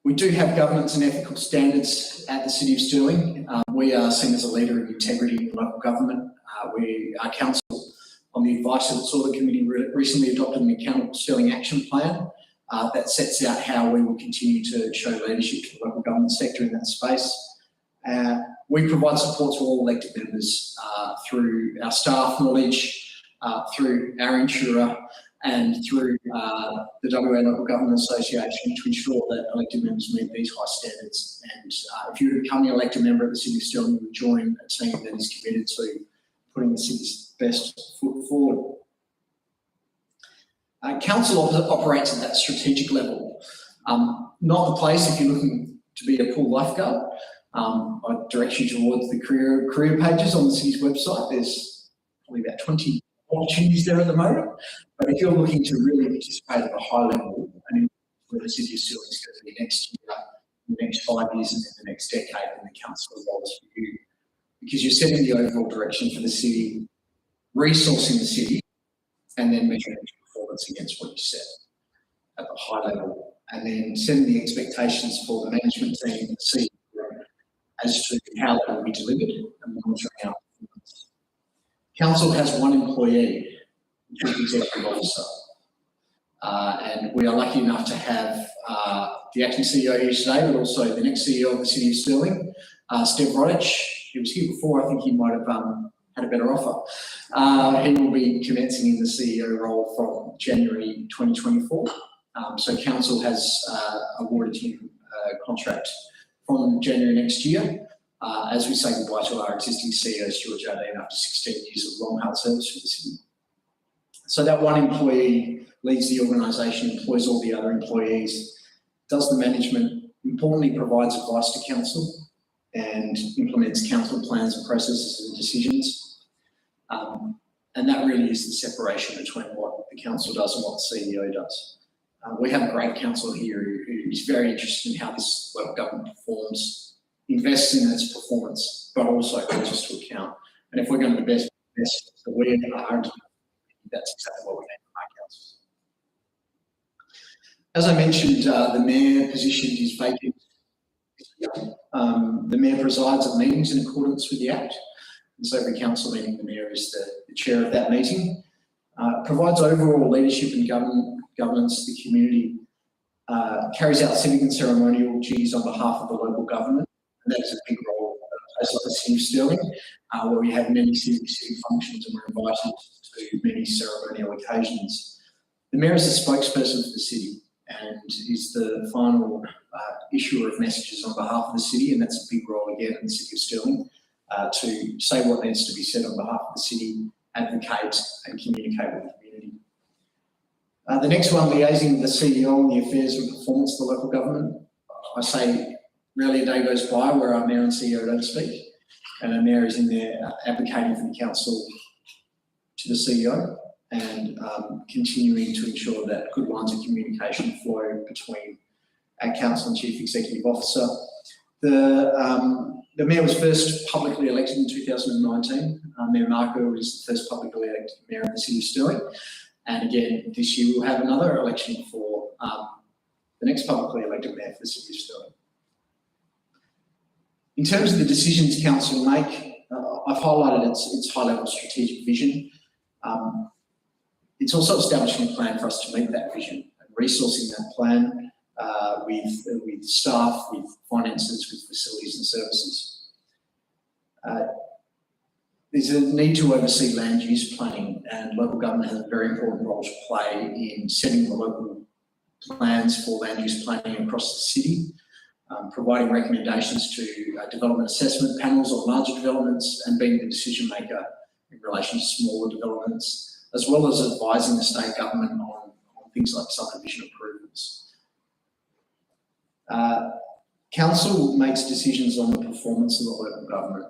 We do have governance and ethical standards at the City of Stirling. We are seen as a leader in integrity in local government. Our council, on the advice of its audit committee, recently adopted an Accountable Stirling Action Plan that sets out how we will continue to show leadership to the local government sector in that space. We provide support to all elected members through our staff knowledge, through our insurer, and through the WA Local Government Association to ensure that elected members meet these high standards. And if you're becoming an elected member of the City of Stirling, you will join a team that is committed to putting the city's best foot forward. Council operates at that strategic level. Not the place if you're looking to be a pool lifeguard. I direct you towards the career pages on the city's website. There's probably about 20 opportunities there at the moment. But if you're looking to really participate at a high level and where the City of Stirling is going to be next year, the next 5 years, and then the next decade, then the council roles for you. Because you're setting the overall direction for the city, resourcing the city, and then measuring performance against what you set at the high level, and then setting the expectations for the management team, the CEO, as to how that will be delivered and monitoring our performance. Council has one employee, Chief Executive Officer, and we are lucky enough to have the acting CEO here today, but also the next CEO of the City of Stirling, Steve Rodich. He was here before. I think he might have had a better offer. He will be commencing in the CEO role from January 2024. So Council has awarded him a contract from January next year, as we say goodbye to our existing CEO, Stuart Jardine, after 16 years of long hard service for the city. So that one employee leads the organisation, employs all the other employees, does the management, importantly provides advice to council and implements council plans and processes and decisions. And that really is the separation between what the council does and what the CEO does. We have a great council here who is very interested in how this local government performs, invests in its performance, but also holds us to account. And if we're going to be best that we are, that's exactly what we need from our council. As I mentioned, the mayor position is vacant. The mayor presides at meetings in accordance with the Act. And so every council meeting, the mayor is the chair of that meeting. Provides overall leadership and governance to the community, carries out civic and ceremonial duties on behalf of the local government. And that's a big role at a place like the City of Stirling, where we have many civic functions and we're invited to many ceremonial occasions. The mayor is the spokesperson for the city and is the final issuer of messages on behalf of the city, and that's a big role again in the City of Stirling, to say what needs to be said on behalf of the city, advocate and communicate with the community. The next one, liaising with the CEO on the affairs and performance of the local government. I say rarely a day goes by where our mayor and CEO don't speak, and our mayor is in there advocating for the council to the CEO and continuing to ensure that good lines of communication flow between our council and chief executive officer. The mayor was first publicly elected in 2019. Mayor Marco is the first publicly elected mayor of the City of Stirling. And again, this year we'll have another election for the next publicly elected mayor for the City of Stirling. In terms of the decisions council make, I've highlighted its high-level strategic vision. It's also establishing a plan for us to meet that vision and resourcing that plan with staff, with finances, with facilities and services. There's a need to oversee land use planning, and local government has a very important role to play in setting the local plans for land use planning across the city, providing recommendations to development assessment panels on larger developments and being the decision maker in relation to smaller developments, as well as advising the state government on things like subdivision approvals. Council makes decisions on the performance of the local government,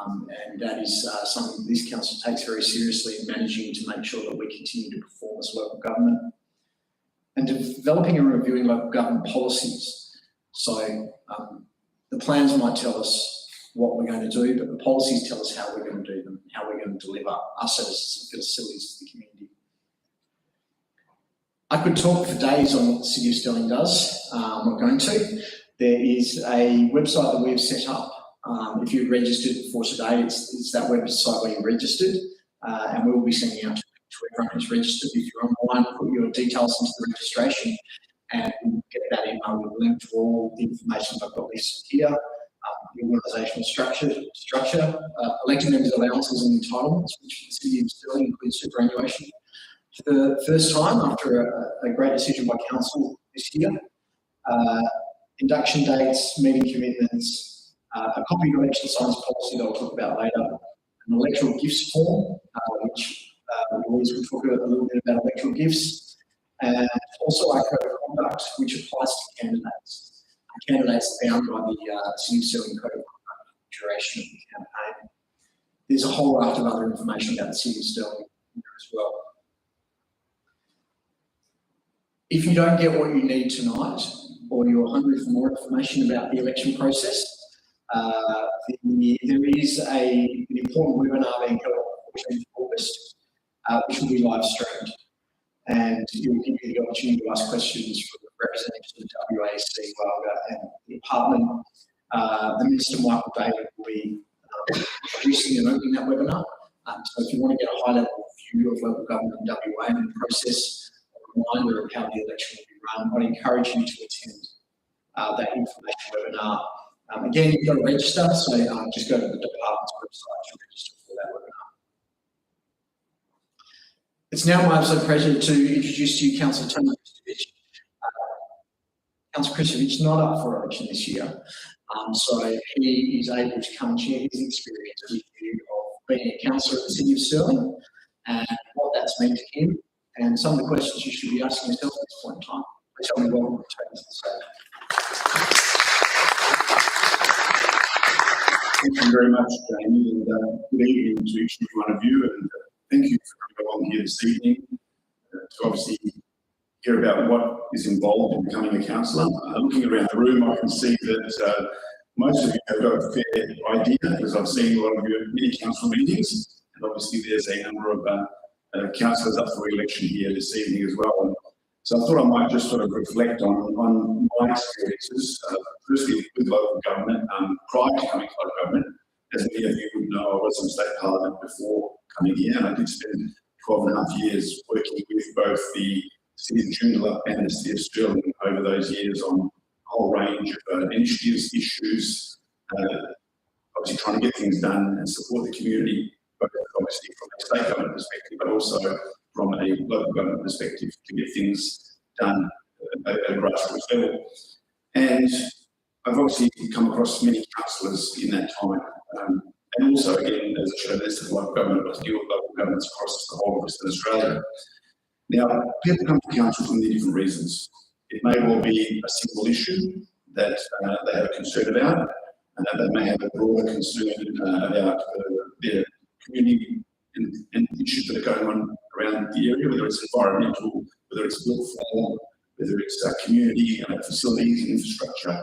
and that is something that this council takes very seriously in managing to make sure that we continue to perform as local government, and developing and reviewing local government policies. So the plans might tell us what we're going to do, but the policies tell us how we're going to do them, how we're going to deliver our services and facilities to the community. I could talk for days on what the City of Stirling does. I'm not going to. There is a website that we've set up. If you're registered for today, it's that website where you're registered, and we will be sending out to everyone who's registered. If you're online, put your details into the registration, and we'll get that email with a link to all the information I've got listed here. The organisational structure, elected members' allowances and entitlements, which the City of Stirling includes superannuation. For the first time, after a great decision by Council this year, induction dates, meeting commitments, a copy of election science policy that I'll talk about later, an electoral gifts form, which Louise will talk a little bit about electoral gifts, and also our code of conduct, which applies to candidates. Candidates bound by the City of Stirling Code of Conduct duration of the campaign. There's a whole raft of other information about the City of Stirling here as well. If you don't get what you need tonight, or you're hungry for more information about the election process, there is an important webinar being held on 14th August, which will be live streamed. And it will give you the opportunity to ask questions from representatives of the WAC, WALGA, and the department. The Minister, Michael David, will be introducing and opening that webinar. So if you want to get a high-level view of local government in WA and the process, a reminder of how the election will be run, I'd encourage you to attend that information webinar. Again, you've got to register, so just go to the department's website to register for that webinar. It's now my absolute pleasure to introduce to you Councillor Tony Kristovich. Councillor Kristovich not up for election this year, so he is able to come and share his experience with you of being a councillor at the City of Stirling and what that's meant to him, and some of the questions you should be asking yourself at this point in time. Please help me welcome Tony to the stage. Thank you very much, Jamie, and good evening to each and every one of you, and thank you for coming along here this evening to obviously hear about what is involved in becoming a councillor. Looking around the room, I can see that most of you have got a fair idea, because I've seen a lot of you at many council meetings, and obviously there's a number of councillors up for election here this evening as well. And so I thought I might just sort of reflect on my experiences, firstly with local government. Prior to coming to local government, as many of you would know, I was in state parliament before coming here, and I did spend 12 and a half years working with both the City of Joondalup and the City of Stirling over those years on a whole range of initiatives, issues, obviously trying to get things done and support the community, both obviously from a state government perspective, but also from a local government perspective to get things done at a grassroots level. And I've obviously come across many councillors in that time. And also, again, as a journalist of local government, I deal with local governments across the whole of Western Australia. Now, people come to council for many different reasons. It may well be a simple issue that they have a concern about, and they may have a broader concern about their community and issues that are going on around the area, whether it's environmental, whether it's built form, whether it's community facilities and infrastructure.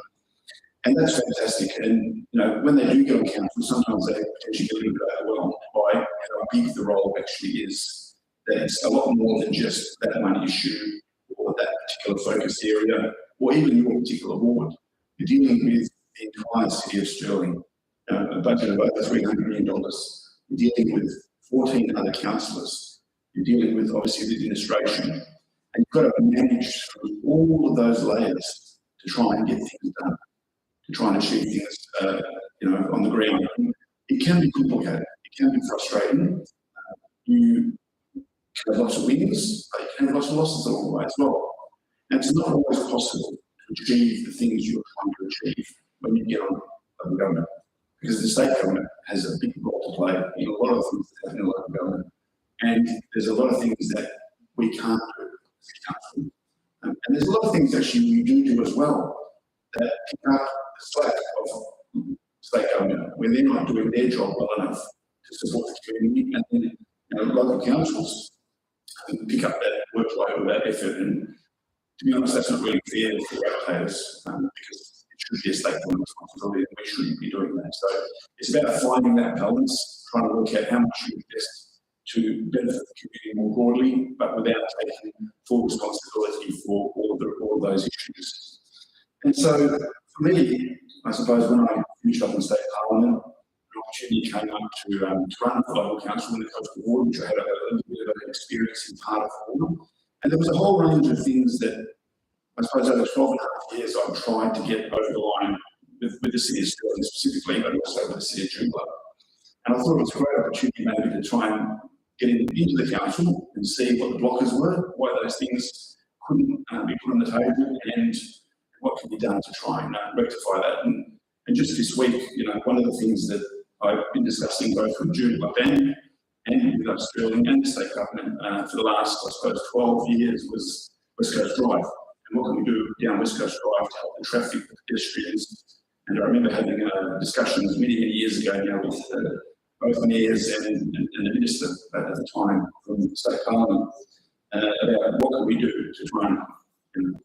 And that's fantastic. And when they do go on council, sometimes they potentially get a little bit overwhelmed by how big the role actually is. That it's a lot more than just that one issue or that particular focus area, or even your particular ward. You're dealing with the entire City of Stirling, a budget of over $300 million. You're dealing with 14 other councillors. You're dealing with obviously the administration, and you've got to manage through all of those layers to try and get things done, to try and achieve things, on the ground. It can be complicated. It can be frustrating. You can have lots of wins, but you can have lots of losses along the way as well. And it's not always possible to achieve the things you're trying to achieve when you get on local government, because the state government has a big role to play in a lot of things that happen in local government. And there's a lot of things that we can't do as a council. And there's a lot of things actually we do as well that pick up the slack of state government when they're not doing their job well enough to support the community, and then local councils pick up that workload or that effort. And to be honest, that's not really fair for ratepayers, because it should be a state government responsibility, and we shouldn't be doing that. So it's about finding that balance, trying to work out how much you invest to benefit the community more broadly, but without taking full responsibility for all of those issues. And so, for me, I suppose when I finished up in State Parliament, an opportunity came up to run for local council in the Postal Voting, which I had a little bit of an experience in part of Voting. And there was a whole range of things that I suppose over 12 and a half years I've tried to get over the line with the City of Stirling specifically, but also with the City of Joondalup. And I thought it was a great opportunity maybe to try and get into the council and see what the blockers were, why those things couldn't be put on the table, and what can be done to try and rectify that. And just this week, one of the things that I've been discussing both with Joondalup and with Stirling and the state government for the last, I suppose, 12 years was West Coast Drive. And what can we do down West Coast Drive to help the traffic, the pedestrians? And I remember having discussions many years ago now with both mayors and the minister at the time from the State Parliament about what can we do to try and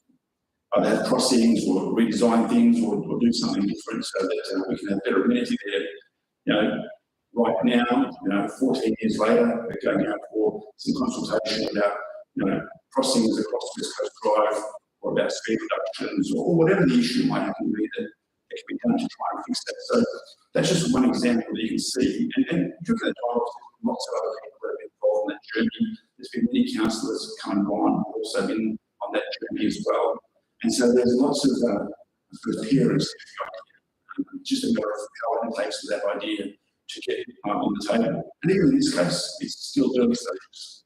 either have crossings or redesign things or do something different so that we can have better amenity there. Right now, 14 years later, we're going out for some consultation about, crossings across West Coast Drive or about speed reductions or whatever the issue might happen to be that can be done to try and fix that. So that's just one example that you can see. And during that time, lots of other people that have been involved in that journey. There's been many councillors come and gone, also been on that journey as well. And so there's lots of, I suppose, parents, just a matter of how long it takes for that idea to get on the table. And even in this case, it's still early stages.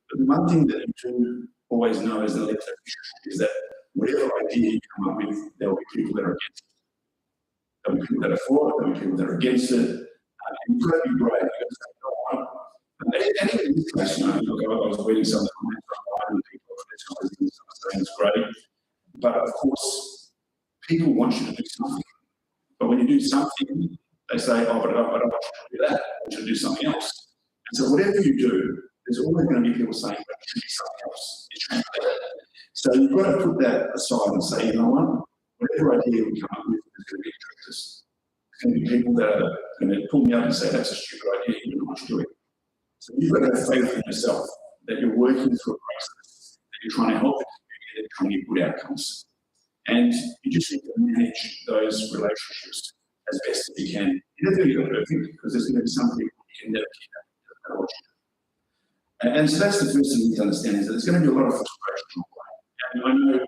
But the one thing that you do always know as an elected official is that whatever idea you come up with, there will be people that are against it. There will be people that are for it, there will be people that are against it. And you've got to be brave. You've got to say, go on. And even in this case, look, I was reading some of the comments online and people are saying it's great. But of course, people want you to do something. But when you do something, they say, oh, but I don't want you to do that. I want you to do something else. And so whatever you do, there's always going to be people saying, but it should be something else. It shouldn't be that. So you've got to put that aside and say, you know what? Whatever idea we come up with, there's going to be detractors. There's going to be people that are going to pull me up and say, that's a stupid idea, you don't know what you're doing. So you've got to have faith in yourself that you're working through a process, that you're trying to help the community, that you're trying to get good outcomes. And you just need to manage those relationships as best as you can. You're never going to be perfect because there's going to be some people you can never keep up with. And so that's the first thing you need to understand is that there's going to be a lot of frustration. And I know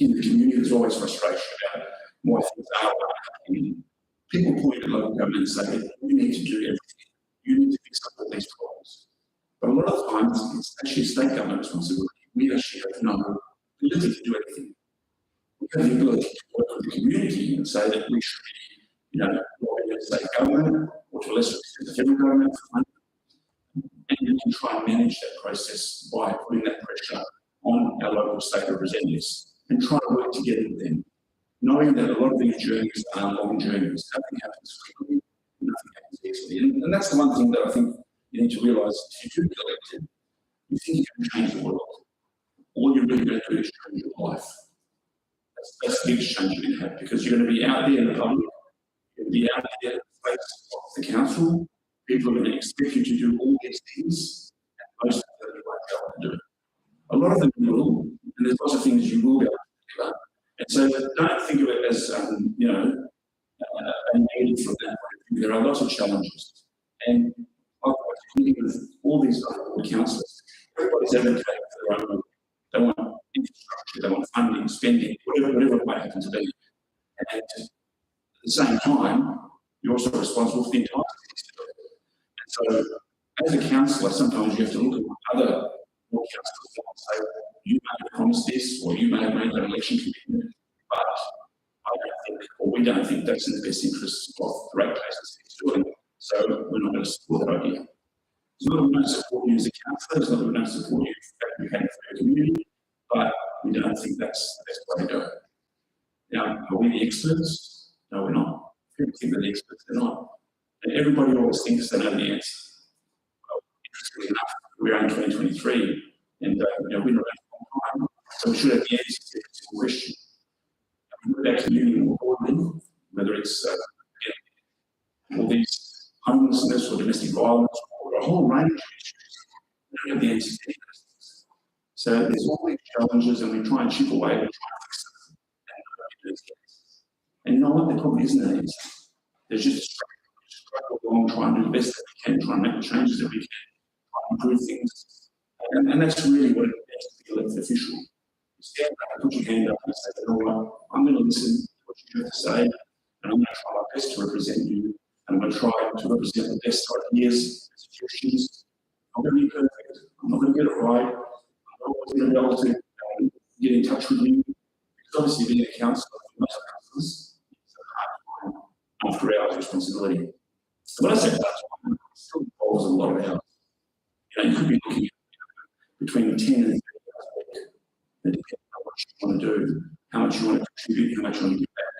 in the community there's always frustration about why things are happening. People point at local government and say, you need to do everything. You need to fix up all these problems. But a lot of times it's actually state government responsibility. We actually have no ability to do anything. We have the ability to work with the community and say that we should be, lobbying the state government or to a lesser extent the federal government for money. And we can try and manage that process by putting that pressure on our local state representatives and try to work together with them, knowing that a lot of these journeys are long journeys. Nothing happens quickly, nothing happens easily. And that's the one thing that I think you need to realise if you do get elected, you think you can change the world. All you're really going to do is change your life. That's the biggest change you're going to have because you're going to be out there in the public, you're going to be out there in the face of the council. People are going to expect you to do all these things, and most of them you won't be able to do it. A lot of them you will, and there's lots of things you will be able to do. And so don't think of it as, a negative from that point of view. There are lots of challenges. And I've been with all these local councillors. Everybody's advocating for their own. They want infrastructure, they want funding, spending, whatever it might happen to be. And at the same time, you're also responsible for the entire city. So, as a councillor, sometimes you have to look at what other councillors do and say, you may have promised this, or you may have made that election commitment, but I don't think, or we don't think that's in the best interests of the ratepayers of Stirling, so we're not going to support that idea. It's not that we don't support you as a councillor, it's not that we don't support you for advocating for your community, but we don't think that's the best way to go. Now, are we the experts? No, we're not. People think they're the experts, they're not. And everybody always thinks they know the answer. Well, interestingly enough, we're in 2023, and we've been around for a long time, so we should have the answer to this question. And we look at community more broadly, whether it's all these homelessness or domestic violence or got a whole range of issues. We don't have the answers to any of those things. So there's all these challenges, and we try and chip away, we try and fix them, and nobody knows the answers. And you know what? There probably isn't an answer. There's just a struggle along, try and do the best that we can, try and make the changes that we can, try and improve things. And that's really what it means to be elected official. You stand up, put your hand up and say, you know what, I'm going to listen to what you have to say, and I'm going to try my best to represent you, and I'm going to try to represent the best ideas, suggestions. I'm going to be perfect. I'm not going to get it right. I'm always going to be able to get in touch with you. Because obviously being a councillor for most councillors is a hard time after hours responsibility. So when I say part time, it still involves a lot of hours. You know, you could be looking at between 10 and 30 hours a week. It depends on what you want to do, how much you want to contribute, how much you want to give back.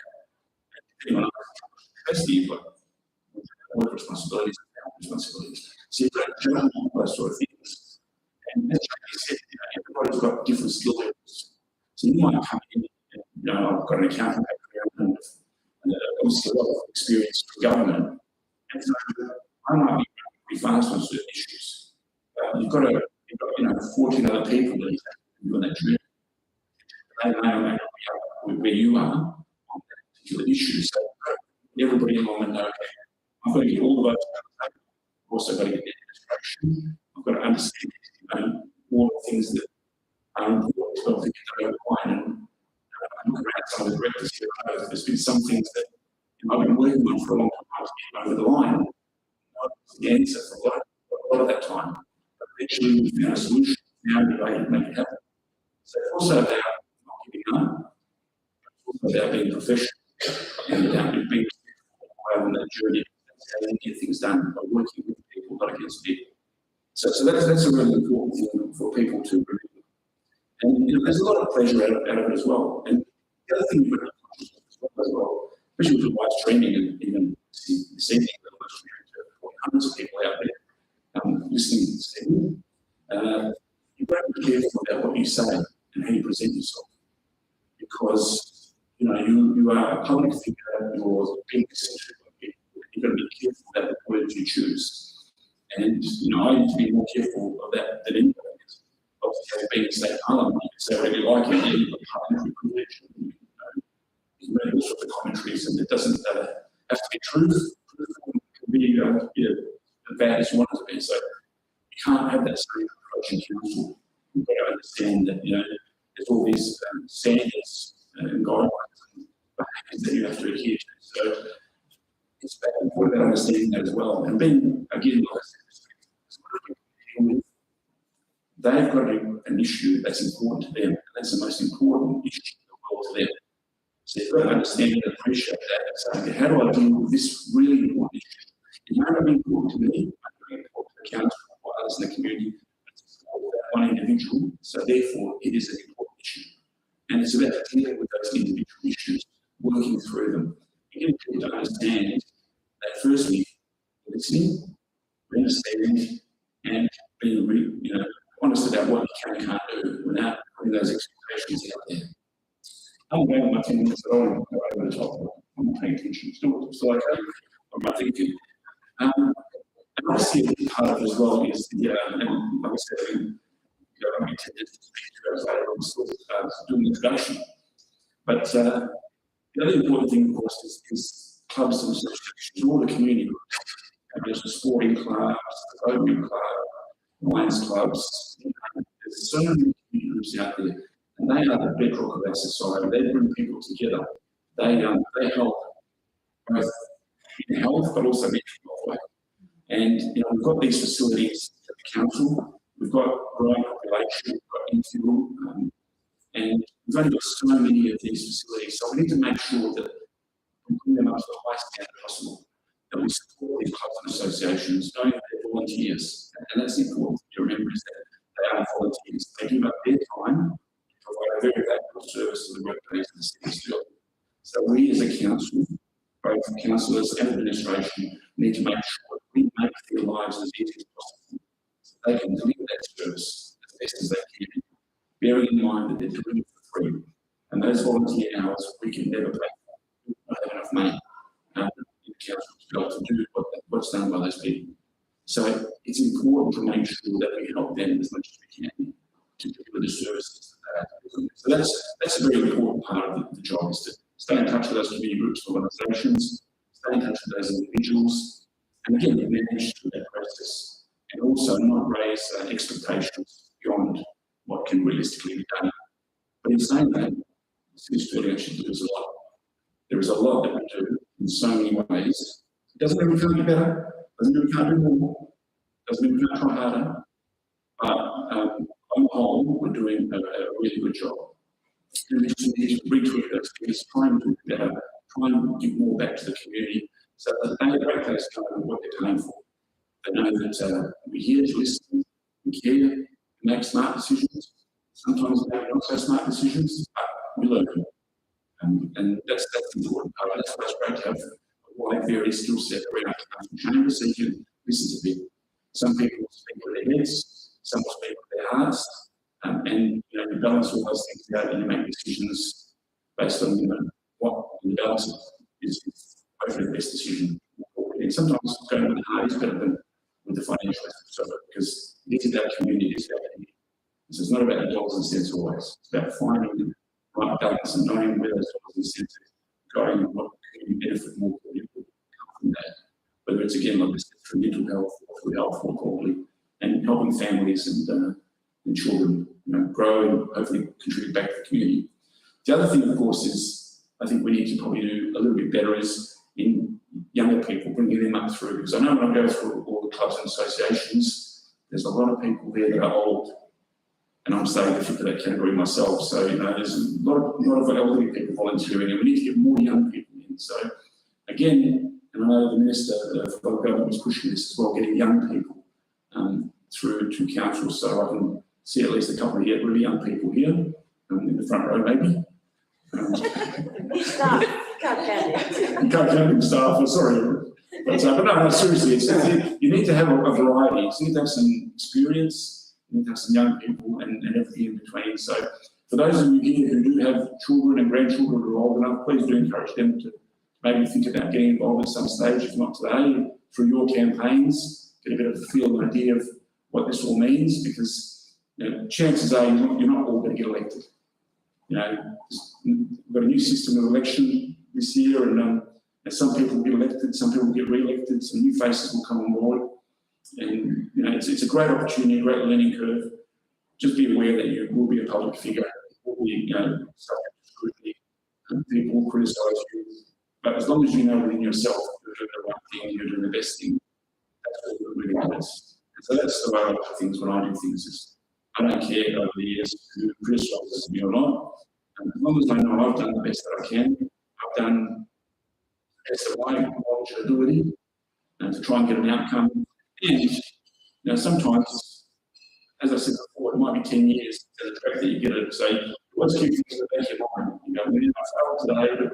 And depending on how much capacity you've got, work responsibilities and family responsibilities. So you've got to juggle all those sort of things. And as Jackie said, you know, everybody's got different skill levels. So you might come in and, you know, I've got an accounting background and obviously a lot of experience from government. And so I might be pretty fast on certain issues. You've got, you know, 14 other people that you're on that journey. They may or may not be up where you are on that particular issue. So everybody along and know, okay, I've got to get all the votes out of the table. I've also got to get the administration. I've got to understand, you know, all the things that are important to help get over the line. And look around some of the directors here, there's been some things that I've been working on for a long time to get over the line. The answer for a lot of that time. Eventually we found a solution, found a way to make it happen. So it's also about not giving up, it's also about being professional and about being on that journey, that's how you get things done, by working with people, not against people. So that's a really important thing for people to remember. And you know, there's a lot of pleasure out of it as well. And the other thing you've got to conscious as well, especially with the live streaming and even this evening, the live streaming to hundreds of people out there listening to this evening, you've got to be careful about what you say and how you present yourself. Because, you know, you are a public figure, you're being eccentric, you've got to be careful about the words you choose. And, you know, I need to be more careful of that than anybody else. Obviously, having been in state parliament, you can say whatever you like, and you've got parliamentary privilege, and you can make all sorts of commentaries, and it doesn't have to be truth. Truth can be as bad as you want it to be. So you can't have that same approach in council. You've got to understand that, you know, there's all these standards and guidelines and behaviours that you have to adhere to. So it's important about understanding that as well. And being, again, like I said, they've got an issue that's important to them, and that's the most important issue in the world to them. So you've got to understand and appreciate that and say, okay, how do I deal with this really important issue? It may not be important to me, it may not be important to the council or others in the community, but it's important to one individual, so therefore it is an important issue. And it's about dealing with those individual issues, working through them, getting people to understand that firstly, listening, understanding, and being honest about what you can and can't do without putting those expectations out there. I'm going on my 10 minutes at all, I'm over the top, I'm not paying attention, still okay, I'm not thinking. And obviously a big part of it as well is the, and like I said, I'm intended to speak to you guys later on, still doing the introduction. But the other important thing, of course, is clubs and associations, all the community groups. There's the sporting clubs, the Rotary Club, Lions clubs. There's so many community groups out there, and they are the bedrock of our society. They bring people together. They help both in health, but also mental health. And you know, we've got these facilities at the council. We've got growing population. We've got infill, and we've only got so many of these facilities. So we need to make sure that we bring them up to the highest standard possible. That we support these clubs and associations, knowing that they're volunteers. And that's important to remember, is that they are volunteers. They give up their time to provide a very valuable service to the workplace and the city of Stirling. So we as a council, both councillors and administration, need to make sure that we make their lives as easy as possible so they can deliver that service as best as they can, bearing in mind that they're doing it for free. And those volunteer hours we can never pay for. We don't have enough money in the council to be able to do what's done by those people. So it's important to make sure that we help them as much as we can to deliver the services that they have. So that's a very important part of the job, is to stay in touch with those community groups, organisations, stay in touch with those individuals, and again, manage through that process, and also not raise expectations beyond what can realistically be done. But in saying that, the City of Stirling actually does a lot. There is a lot that we do in so many ways. It doesn't mean we can't be better, doesn't mean we can't do more, doesn't mean we can't try harder, but on the whole, we're doing a really good job. And we just need to retweet those things, try and do better, try and give more back to the community, so that they know what they're paying for. They know that we're here to listen, we care, we make smart decisions. Sometimes we make not so smart decisions, but we learn. And that's the important part. That's why it's great to have a wide various skill set around the chamber, so you can listen to people. Some people speak with their heads, some will speak with their hearts, and you balance all those things out and you make decisions based on what the balance is hopefully the best decision. And sometimes going with the heart is better than with the financial aspects of it, because it is about community, it's about community. So it's not about the dollars and cents always. It's about finding the right balance and knowing where those dollars and cents are going and what can benefit more people from that. Whether it's again like this through mental health or through health more broadly, and helping families and children grow and hopefully contribute back to the community. The other thing, of course, is I think we need to probably do a little bit better is in younger people, bringing them up through. Because I know when I go through all the clubs and associations, there's a lot of people there that are old, and I'm starting to fit into that category myself. So there's a lot of elderly people volunteering, and we need to get more young people in. So again, and I know the Minister for the government was pushing this as well, getting young people through to council, so I can see at least a couple of really young people here in the front row, maybe. Staff, can't count staff, sorry. But no, seriously, you need to have a variety. You need to have some experience, you need to have some young people and everything in between. So for those of you here who do have children and grandchildren who are old enough, please do encourage them to maybe think about getting involved at some stage, if not today, through your campaigns, get a bit of a feel and idea of what this all means, because chances are you're not all going to get elected. We've got a new system of election this year, and some people get elected, some people get re-elected, some new faces will come on board, and it's a great opportunity, a great learning curve. Just be aware that you will be a public figure, you will be subject to scrutiny, and people will criticise you. But as long as you know within yourself you're doing the right thing, you're doing the best thing, that's what really matters. And so that's the way I look at things when I do things. Is I don't care over the years who criticises me or not. And as long as I know I've done the best that I can, I've done the best of my knowledge and ability to try and get an outcome. And sometimes, as I said before, it might be 10 years to the track that you get it. So let's keep things in the back of your mind. When I failed today, but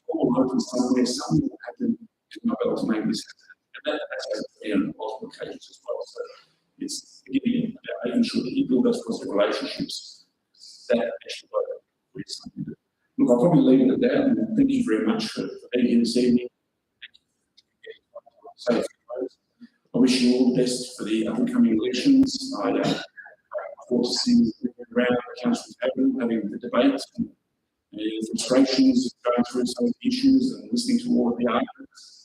all open somewhere, something will happen to my able to make this happen. And that's on multiple occasions as well. So it's again about making sure that you build those positive relationships. That actually work something to do. Look, I'll probably leave it at that, and thank you very much for being here this evening. Safe. I wish you all the best for the up-and-coming elections. I look forward to seeing you around the council table, having the debates and the frustrations, going through some of the issues and listening to all of the arguments.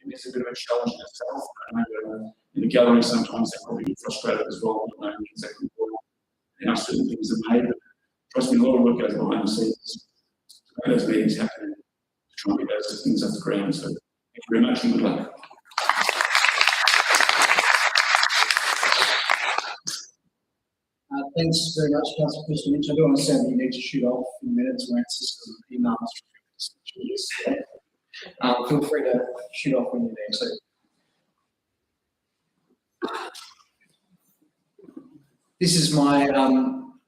It's a bit of a challenge in itself. I know in the gallery sometimes they probably get frustrated as well, not knowing exactly how certain things are made. But trust me, a lot of work goes behind the scenes to make those meetings happen, to try and get those things off the ground. So thank you very much and good luck. Thanks very much, Councillor Christian. I do understand that you need to shoot off in a minute to answer some emails. Feel free to shoot off when you need to. This is my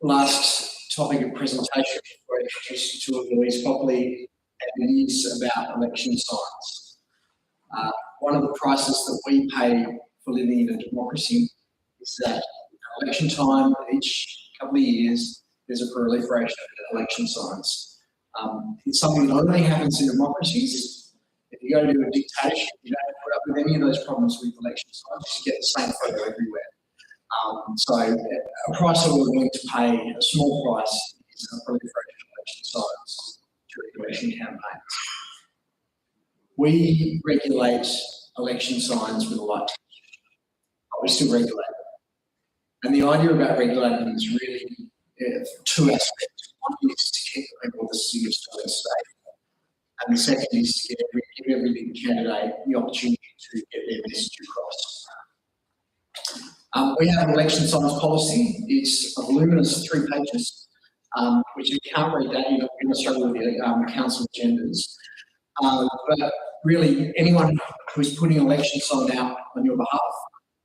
last topic of presentation before I introduce you to Louise properly, and it is about election science. One of the prices that we pay for living in a democracy is that election time, each couple of years, there's a proliferation of election science. It's something that only happens in democracies. It You go to do a dictation, you don't put up with any of those problems with election signs, you get the same photo everywhere. So a price that we're willing to pay, a small price, is a preferential election signs during election campaigns. We regulate election signs with a light touch, but we still regulate them. And the idea about regulating is really two aspects. One is to keep the people of the city of Stirling safe. And the second is to give every candidate the opportunity to get their message across. We have an election signs policy. It's a voluminous 3 pages, which you can't read that. You're not going to struggle with the council agendas. But really, anyone who's putting an election sign out on your behalf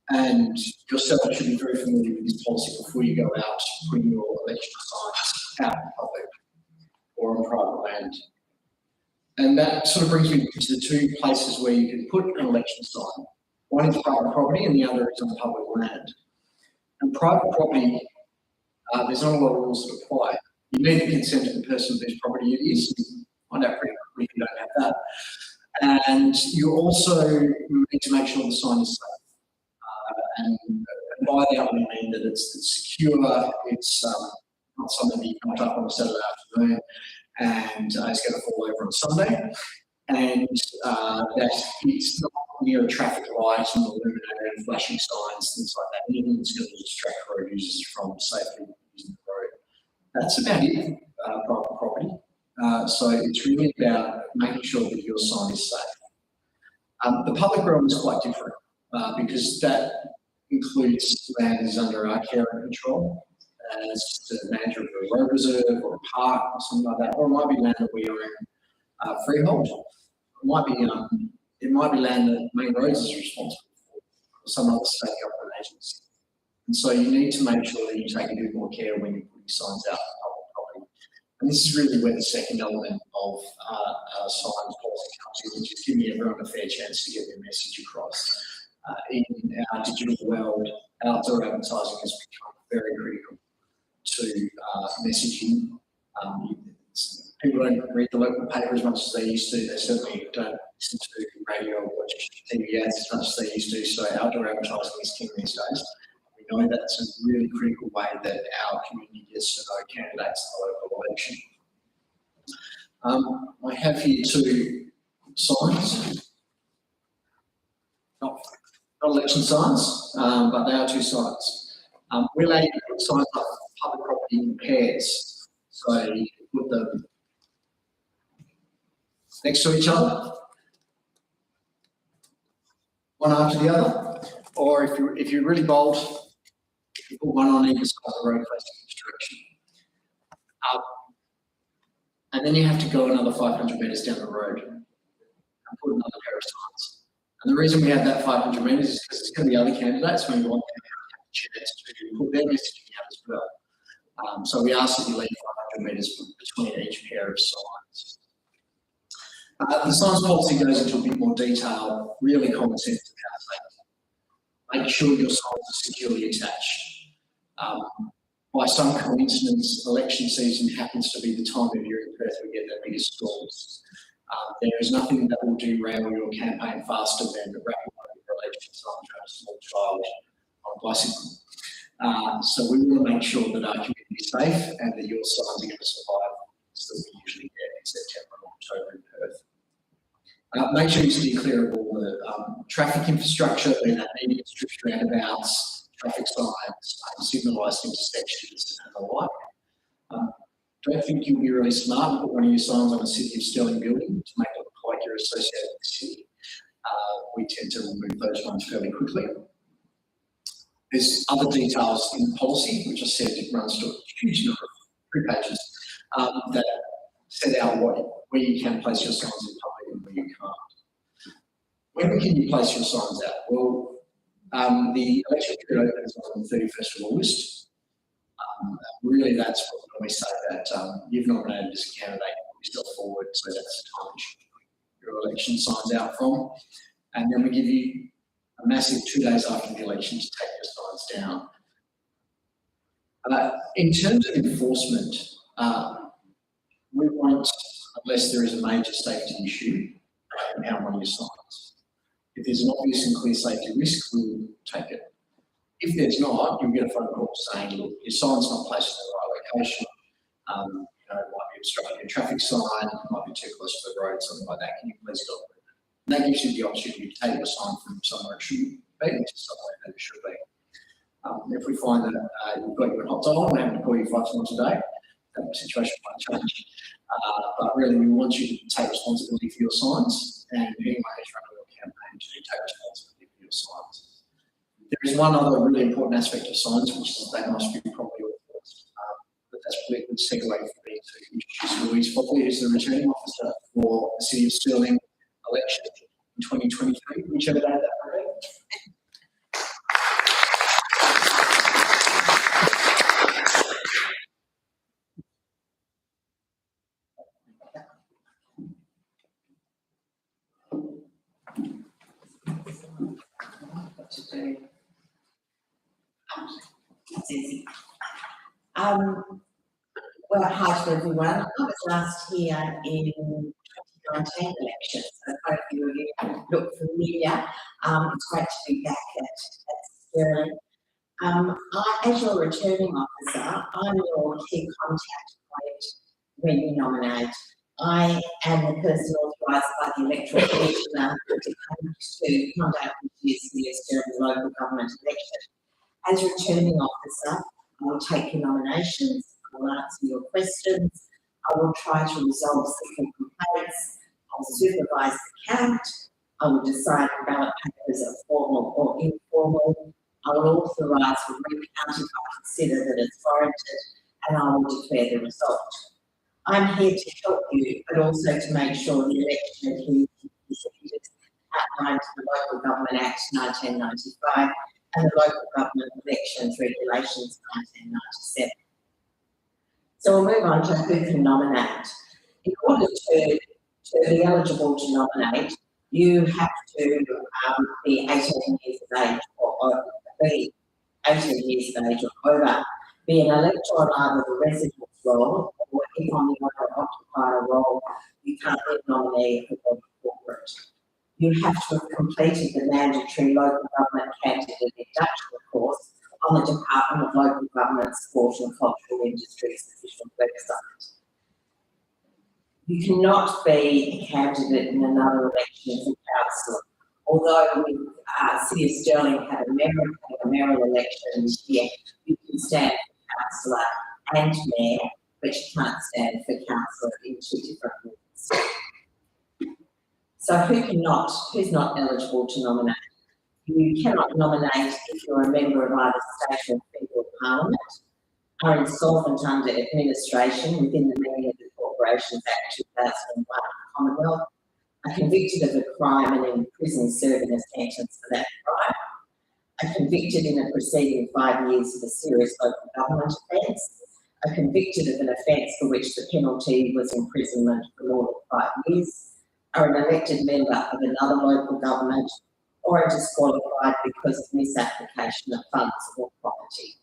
and yourself should be very familiar with this policy before you go out putting your election signs out in public or on private land. And that sort of brings me to the 2 places where you can put an election sign. One is private property and the other is on public land. And private property, there's not a lot of rules that apply. You need the consent of the person whose property it is. You find out pretty quickly if you don't have that. And you also need to make sure the sign is safe. And by that we mean that it's secure, it's not something that you can put up on a Saturday afternoon and it's going to fall over on Sunday, and that it's not near a traffic light and illuminated and flashing signs, things like that. Anything that's going to distract road users from safely using the road. That's about it, private property. So it's really about making sure that your sign is safe. The public realm is quite different because that includes land that is under our care and control. As the manager of a road reserve or a park or something like that, or it might be land that we own freehold. It might be land that Main Roads is responsible for, or some other state government agency. And so you need to make sure that you take a bit more care when you're putting signs out on public property. And this is really where the second element of signs policy comes in, which is giving everyone a fair chance to get their message across. In our digital world, outdoor advertising has become very critical to messaging. People don't read the local paper as much as they used to. They certainly don't listen to radio or watch TV ads as much as they used to. So outdoor advertising is king these days. We know that's a really critical way that our community gets to know candidates in the local election. I have here 2 signs, not election signs, but they are 2 signs. We allow you to put signs up public property in pairs. So you can put them next to each other, one after the other, or if you're really bold, you put one on either side of the road facing each direction. And then you have to go another 500 metres down the road and put another pair of signs. And the reason we have that 500 metres is because it's going to be other candidates when we want them to have a chance to put their messaging out as well. So we ask that you leave 500 metres between each pair of signs. The signs policy goes into a bit more detail, really common sense about safety. Make sure your signs are securely attached. By some coincidence, election season happens to be the time of year in Perth we get the biggest storms. There is nothing that will derail your campaign faster than wrapping up your election signs around a small child on a bicycle. So we want to make sure that our community is safe and that your signs are going to survive as we usually get in September and October in Perth. Make sure you steer clear of all the traffic infrastructure, be that median strips, roundabouts, traffic signs, signalised intersections and the like. Don't think you'll be really smart and put one of your signs on a City of Stirling building to make it look like you're associated with the city. We tend to remove those ones fairly quickly. There's other details in the policy, which I said it runs to a huge number of 3 pages, that set out where you can place your signs in public and where you can't. When can you place your signs out? Well, the election period opens on the 31st of August. Really, that's when we say that you've nominated as a candidate, put yourself forward, so that's the time you should put your election signs out from. And then we give you a massive 2 days after the election to take your signs down. In terms of enforcement, we won't, unless there is a major safety issue, how many signs. If there's an obvious and clear safety risk, we'll take it. If there's not, you'll get a phone call saying, look, your sign's not placed in the right location. It might be obstructing a traffic sign, it might be too close to the road, something like that. Can you please go? And that gives you the opportunity to take your sign from somewhere it shouldn't be to somewhere that it should be. If we find that you've got your hot dial and we're having to call you 5 times a day, that situation might change. But really, we want you to take responsibility for your signs, and anyway, is running your campaign to take responsibility for your signs. There is one other really important aspect of signs, which is they must be properly enforced. But that's probably a good segue for me to introduce Louise Fopley, who's the returning officer for the City of Stirling election in 2023, whichever day that may be. It's easy. Well, hi to everyone. I was last here in 2019 election, so quite a few of you look familiar. It's great to be back at Stirling. As your returning officer, I'm your key contact point when you nominate. I am the person authorised by the Electoral Commissioner to conduct this year's Stirling local government election. As returning officer, I will take your nominations, I will answer your questions, I will try to resolve civil complaints, I'll supervise the count, I will decide if ballot papers are formal or informal, I will authorise the recount if I consider that it's warranted, and I will declare the result. I'm here to help you, but also to make sure the election adheres to the procedures outlined in the Local Government Act 1995 and the Local Government Elections Regulations 1997. So we'll move on to who can nominate. In order to be eligible to nominate, you have to be 18 years of age or be 18 years of age or over, be an elector on either the residence role, or if on the owner occupier role, you can't be a nominee of the corporate. You have to have completed the mandatory local government candidate induction course on the Department of Local Government, Sport and Cultural Industries official website. You cannot be a candidate in another election for council. Although with City of Stirling had a mayoral election this year, you can stand for councillor and mayor, but you can't stand for councillor in 2 different wards. So who's not eligible to nominate? You cannot nominate if you're a member of either state or federal parliament, are insolvent under administration within the meaning of the Corporations Act 2001 Commonwealth, are convicted of a crime and in prison serving a sentence for that crime, are convicted in a preceding 5 years of a serious local government offence, are convicted of an offence for which the penalty was imprisonment for more than 5 years, are an elected member of another local government, or are disqualified because of misapplication of funds or property.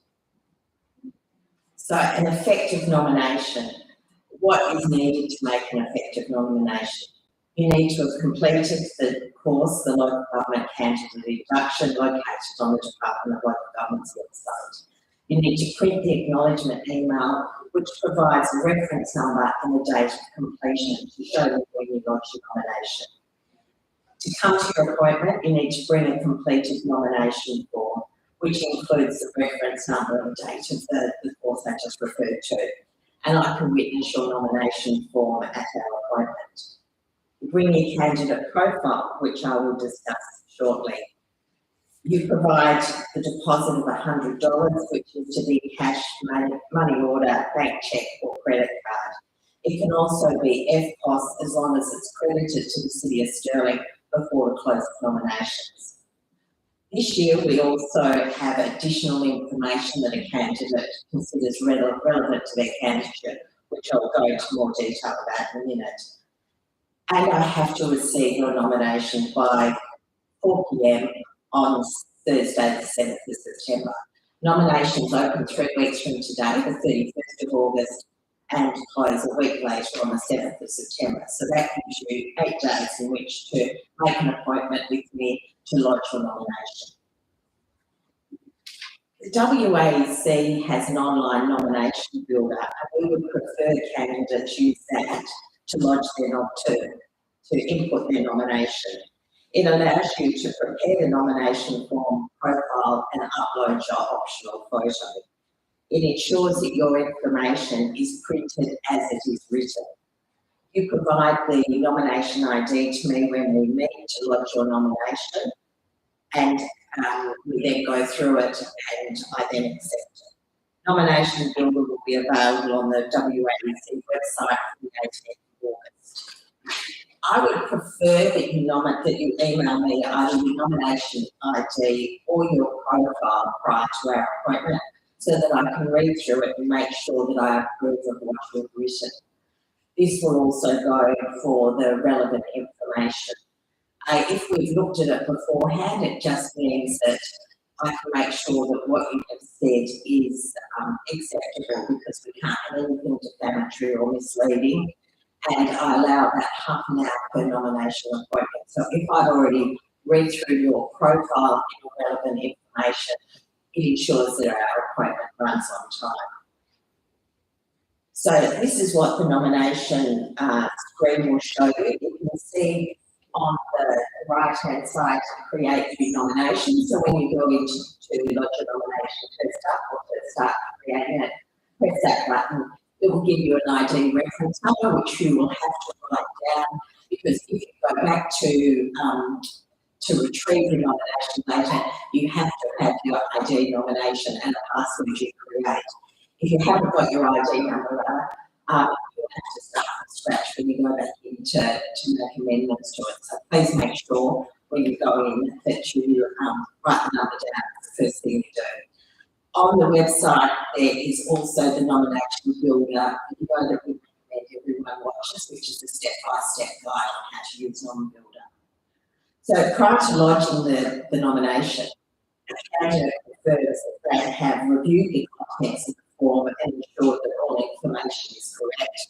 So an effective nomination. What is needed to make an effective nomination? You need to have completed the course, the local government candidate induction located on the Department of Local Government's website. You need to print the acknowledgement email, which provides a reference number and the date of completion to show you when you lodge your nomination. To come to your appointment, you need to bring a completed nomination form, which includes the reference number and date of the course I just referred to. And I can witness your nomination form at our appointment. Bring your candidate profile, which I will discuss shortly. You provide the deposit of $100, which is to be cash, money order, bank cheque or credit card. It can also be FPOS as long as it's credited to the City of Stirling before the close of nominations. This year we also have additional information that a candidate considers relevant to their candidature, which I'll go into more detail about in a minute. And I have to receive your nomination by 4 p.m. on Thursday, the 7th of September. Nominations open 3 weeks from today, the 31st of August, and close a week later on the 7th of September. So that gives you 8 days in which to make an appointment with me to lodge your nomination. The WAC has an online nomination builder, and we would prefer candidates use that to lodge to input their nomination. It allows you to prepare the nomination form, profile, and upload your optional photo. It ensures that your information is printed as it is written. You provide the nomination ID to me when we meet to lodge your nomination, and we then go through it and I then accept it. Nomination builder will be available on the WAC website from the 18th of August. I would prefer that you email me either your nomination ID or your profile prior to our appointment so that I can read through it and make sure that I approve of what you've written. This will also go for the relevant information. If we've looked at it beforehand, it just means that I can make sure that what you have said is acceptable, because we can't have anything defamatory or misleading, and I allow about half an hour per nomination appointment. So if I've already read through your profile and your relevant information, it ensures that our appointment runs on time. So this is what the nomination screen will show you. You can see on the right-hand side to create new nominations. So when you go into lodge a nomination, to start creating it, press that button. It will give you an ID reference number, which you will have to write down, because if you go back to retrieve the nomination later, you have to have your ID nomination and a password you create. If you haven't got your ID number, you'll have to start from scratch when you go back in to make amendments to it. So please make sure when you go in that you write the number down. It's the first thing you do. On the website, there is also the nomination builder that we recommend everyone watches, which is a step-by-step guide on how to use NomBuilder. So prior to lodging the nomination, the candidate prefers that they have reviewed the contents of the form and ensured that all information is correct.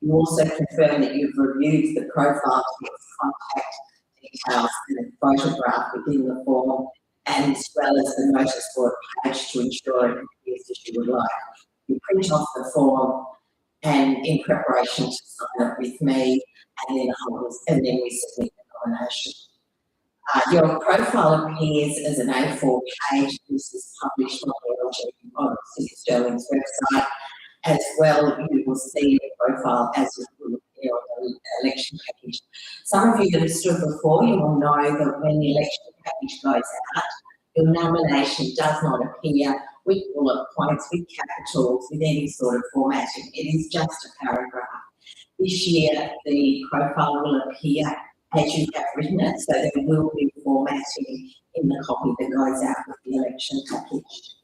You also confirm that you've reviewed the profile text, contact details, and the photograph within the form, and as well as the notice board page to ensure it appears as you would like. You print off the form and in preparation to sign it with me, and then we submit the nomination. Your profile appears as an A4 page. This is published on City Stirling's website. As well, you will see the profile as it will appear on the election package. Some of you that have stood before, you will know that when the election package goes out, your nomination does not appear with bullet points, with capitals, with any sort of formatting. It is just a paragraph. This year, the profile will appear as you have written it, so there will be formatting in the copy that goes out with the election package.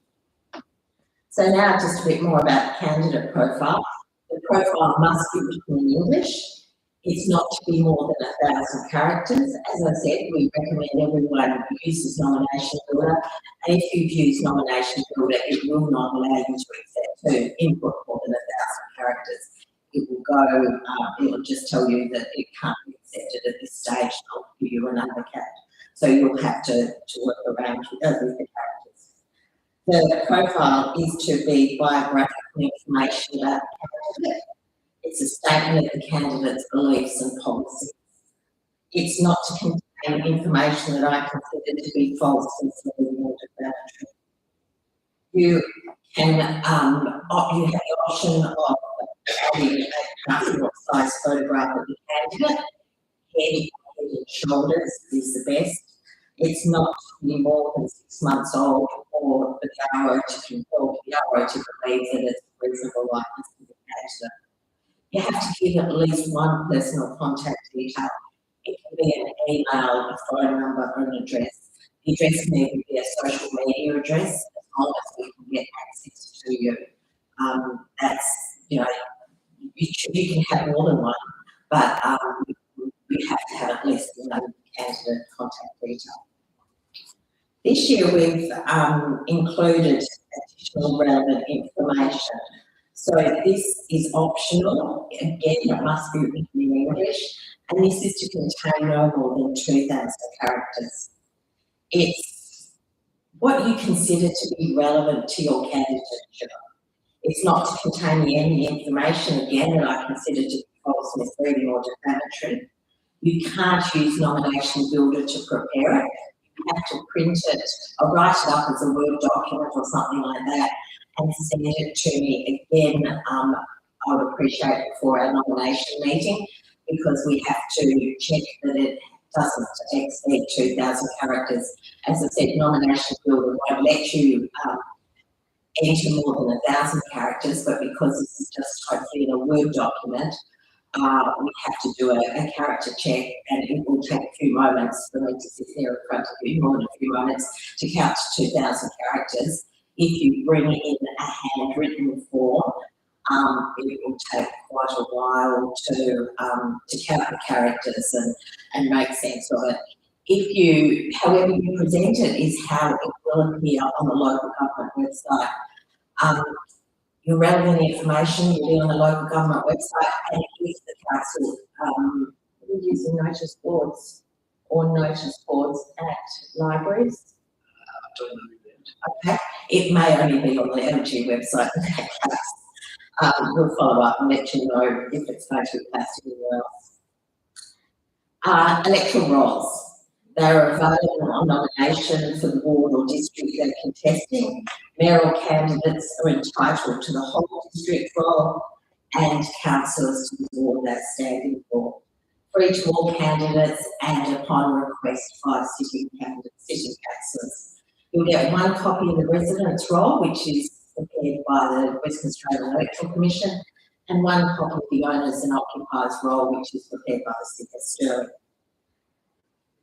So now just a bit more about the candidate profile. The profile must be written in English. It's not to be more than 1,000 characters. As I said, we recommend everyone uses Nomination Builder. And if you've used Nomination Builder, it will not allow you to input more than 1,000 characters. It will go, it'll just tell you that it can't be accepted at this stage, and I'll give you another cap. So you'll have to work around with the characters. The profile is to be biographical information about the candidate. It's a statement of the candidate's beliefs and policies. It's not to contain information that I consider to be false, misleading, or defamatory. You can you have the option of having a passport size photograph of the candidate. Head and shoulders is the best. It's not to be more than 6 months old, or the RO to believe that it's a reasonable likeness to the candidate. You have to give at least one personal contact detail. It can be an email, a phone number, or an address. The address may be a social media address, as long as we can get access to you. You can have more than one, but you have to have at least one candidate contact detail. This year we've included additional relevant information. So this is optional. Again, it must be written in English, and this is to contain no more than 2,000 characters. It's what you consider to be relevant to your candidature. It's not to contain any information, again, that I consider to be false, misleading or defamatory. You can't use Nomination Builder to prepare it. You have to print it or write it up as a Word document or something like that and send it to me. Again, I would appreciate it for our nomination meeting, because we have to check that it doesn't exceed 2,000 characters. As I said, Nomination Builder won't let you enter more than 1,000 characters, but because this is just hopefully in a Word document, we have to do a character check, and it will take a few moments for me to sit there in front of you, more than a few moments, to count to 2,000 characters. If you bring in a handwritten form, it will take quite a while to count the characters and make sense of it. If you, however you present it, is how it will appear on the local government website. Your relevant information will be on the local government website, and if the council we're using notice boards or notice boards at libraries. I don't know that. Okay, it may only be on the LG website in that case. We'll follow up and let you know if it's going to be passed anywhere else. Electoral rolls. They are available on nomination for the ward or district they're contesting. Mayoral candidates are entitled to the whole district roll, and councillors to the ward they're standing for. Free to all candidates, and upon request by sitting councillors. You'll get one copy of the residence roll, which is prepared by the Western Australian Electoral Commission, and one copy of the owners and occupiers roll, which is prepared by the City of Stirling.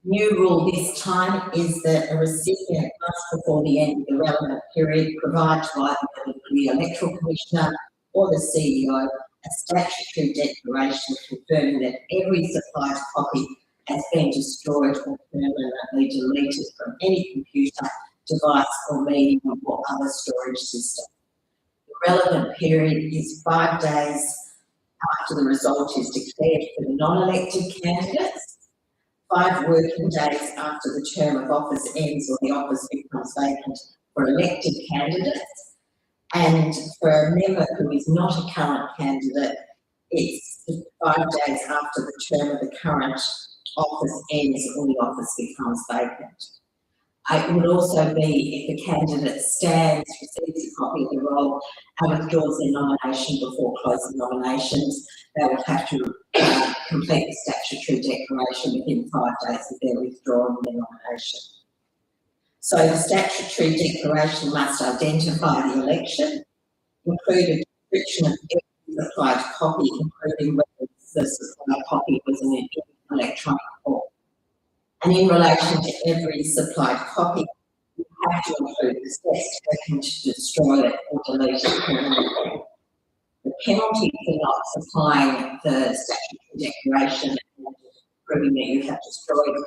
New rule this time is that a recipient must, before the end of the relevant period, provide to either the Electoral Commissioner or the CEO a statutory declaration confirming that every supplied copy has been destroyed or permanently deleted from any computer, device or medium or other storage system. The relevant period is 5 days after the result is declared for the non-elected candidates, 5 working days after the term of office ends or the office becomes vacant for elected candidates, and for a member who is not a current candidate, it's 5 days after the term of the current office ends or the office becomes vacant. It would also be if the candidate stands, receives a copy of the roll and withdraws their nomination before closing nominations, they will have to complete the statutory declaration within 5 days of their withdrawing their nomination. So the statutory declaration must identify the election, include a description of every supplied copy, including whether the supplied copy was in electronic form. And in relation to every supplied copy, you have to include the steps taken to destroy it or delete it permanently. The penalty for not supplying the statutory declaration and proving that you have destroyed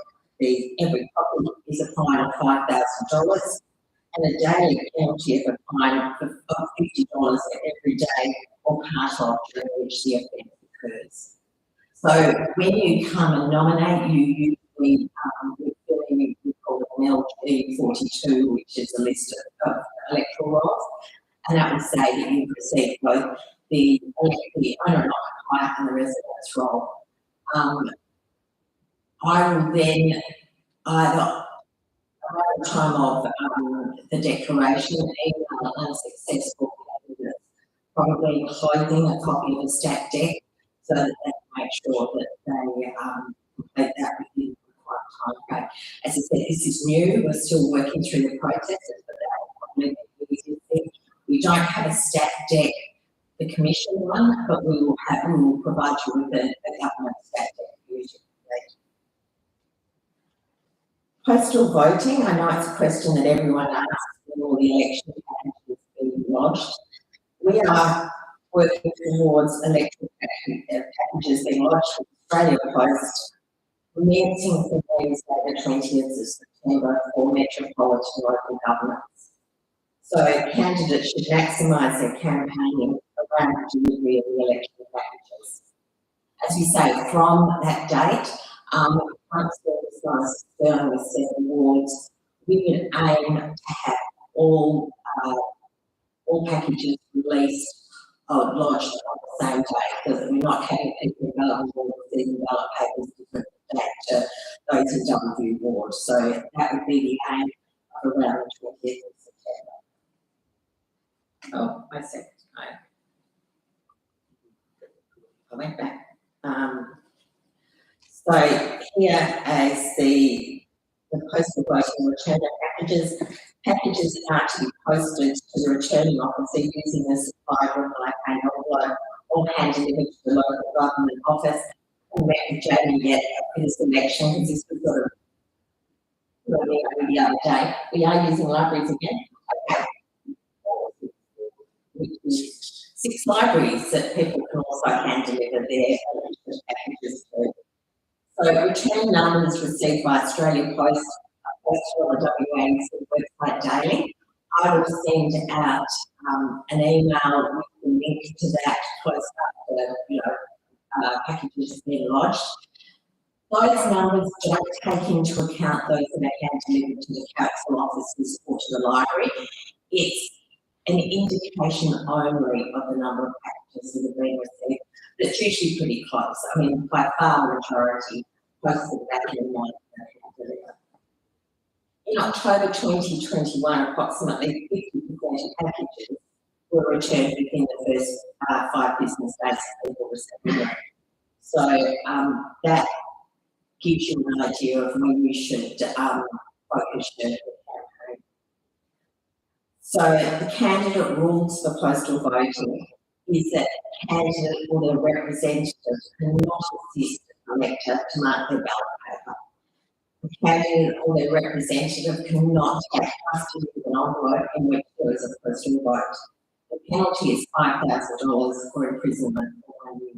every copy is a fine of $5,000 and a daily penalty of a fine of $50 every day or part of during which the offence occurs. So when you come and nominate, you usually we call it an LG 42, which is a list of electoral rolls, and that would say that you've received both the owner occupier and the residence roll. I will then either around the time of the declaration email unsuccessful candidates, probably enclosing a copy of the stat deck so that they can make sure that they complete that within the required time frame. As I said, this is new. We're still working through the processes, but that will probably be the easiest thing. We don't have a stat deck, the commission one, but we will provide you with a government stat deck for you to complete. Postal voting, I know it's a question that everyone asks when all the election packages being lodged. We are working towards election packages being lodged with Australia Post, commencing from Wednesday the 20th of September for metropolitan local governments. So candidates should maximise their campaigning around delivery of the election packages. As we say, from that date, once service lines Stirling with 7 wards, we would aim to have all packages released or lodged on the same day, because we're not having people ballot wards receiving ballot papers different date to those in W ward. So that would be the aim of around the 20th of September. Oh, I said, I went back. So here as the postal voting return of packages are to be posted to the returning officer using a supplied replicating envelope or hand delivered to the local government office. And met with Jamie yet for this election, because this was sort of the other day. We are using libraries again. Okay. 6 libraries that people can also hand deliver their packages to. So return numbers received by Australia Post, Postal or WA's website daily. I will send out an email with the link to that close up packages being lodged. Those numbers don't take into account those that are hand delivered to the council offices or to the library. It's an indication only of the number of packages that have been received. But it's usually pretty close. I mean, by far the majority posted back in one. In October 2021, approximately 50% of packages were returned within the first 5 business days of people receiving them. So that gives you an idea of when you should focus your campaign. So the candidate rules for postal voting is that the candidate or their representative cannot assist the elector to mark their ballot paper. The candidate or their representative cannot have custody of an envelope in which there is a postal vote. The penalty is $5,000 or imprisonment for 1 year.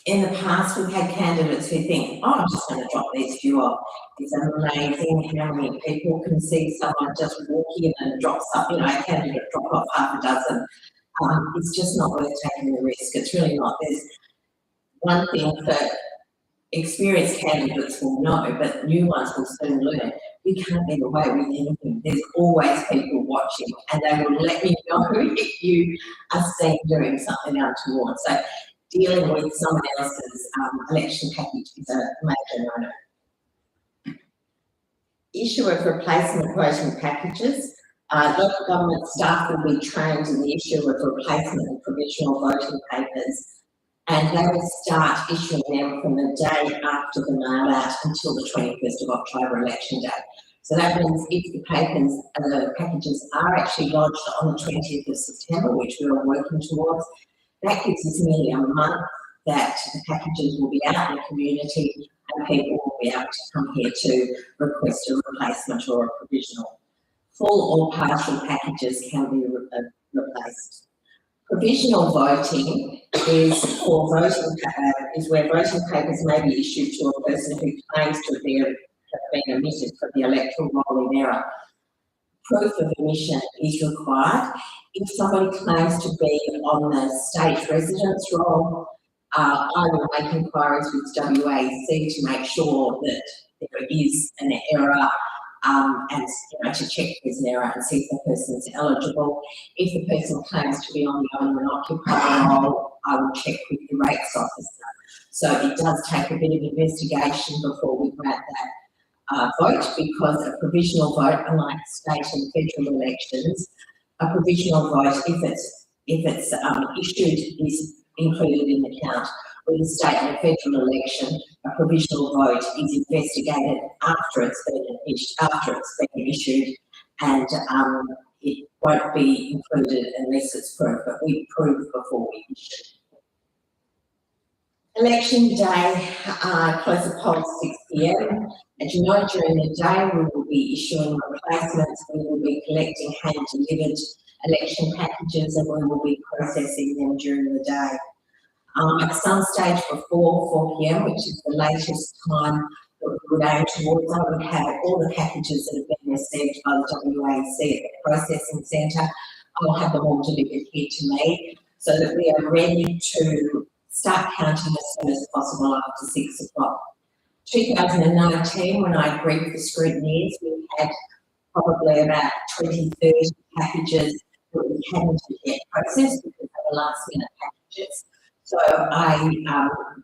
In the past, we've had candidates who think, oh, I'm just going to drop these few off. It's amazing how many people can see someone just walk in and drop something, a candidate drop off half a dozen. It's just not worth taking the risk. It's really not. There's one thing that experienced candidates will know, but new ones will soon learn. We can't get away with anything. There's always people watching, and they will let me know if you are seen doing something untoward. So dealing with someone else's election package is a major no-no. Issue of replacement voting packages. Local government staff will be trained in the issue of replacement and provisional voting papers, and they will start issuing them from the day after the mail out until the 21st of October election day. So that means if the packages are actually lodged on the 20th of September, which we are working towards, that gives us nearly a month that the packages will be out in the community and people will be able to come here to request a replacement or a provisional. Full or partial packages can be replaced. Provisional voting is where voting papers may be issued to a person who claims to have been omitted from the electoral roll in error. Proof of omission is required. If somebody claims to be on the state residence roll, I will make inquiries with WAC to make sure that there is an error and to check if there's an error and see if the person is eligible. If the person claims to be on the owner and occupier roll, I will check with the rates officer. So it does take a bit of investigation before we grant that vote, because a provisional vote, unlike state and federal elections, a provisional vote, if it's issued, is included in the count. With a state and a federal election, a provisional vote is investigated after it's been issued, and it won't be included unless it's proved, but we prove before we issue. Election day, close the polls 6 p.m. As you know, during the day we will be issuing replacements, we will be collecting hand-delivered election packages, and we will be processing them during the day. At some stage before 4 p.m, which is the latest time that we would aim towards, I would have all the packages that have been received by the WAC at the processing centre I'll have them all delivered here to me so that we are ready to start counting as soon as possible after 6 o'clock. 2019, when I agreed with the scrutineers, we had probably about 20, 30 packages that we hadn't yet processed because they were last minute packages. So I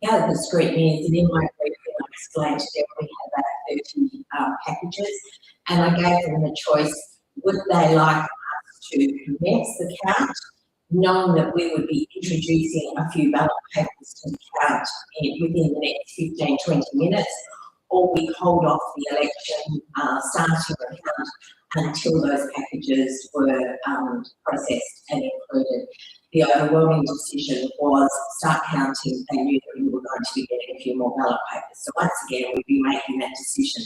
gathered the scrutineers, and in my briefing I explained to them we had about 30 packages, and I gave them the choice, would they like us to commence the count, knowing that we would be introducing a few ballot papers to the count within the next 15, 20 minutes, or we hold off the election, starting the count until those packages were processed and included. The overwhelming decision was start counting. They knew that we were going to be getting a few more ballot papers. So once again, we'd be making that decision.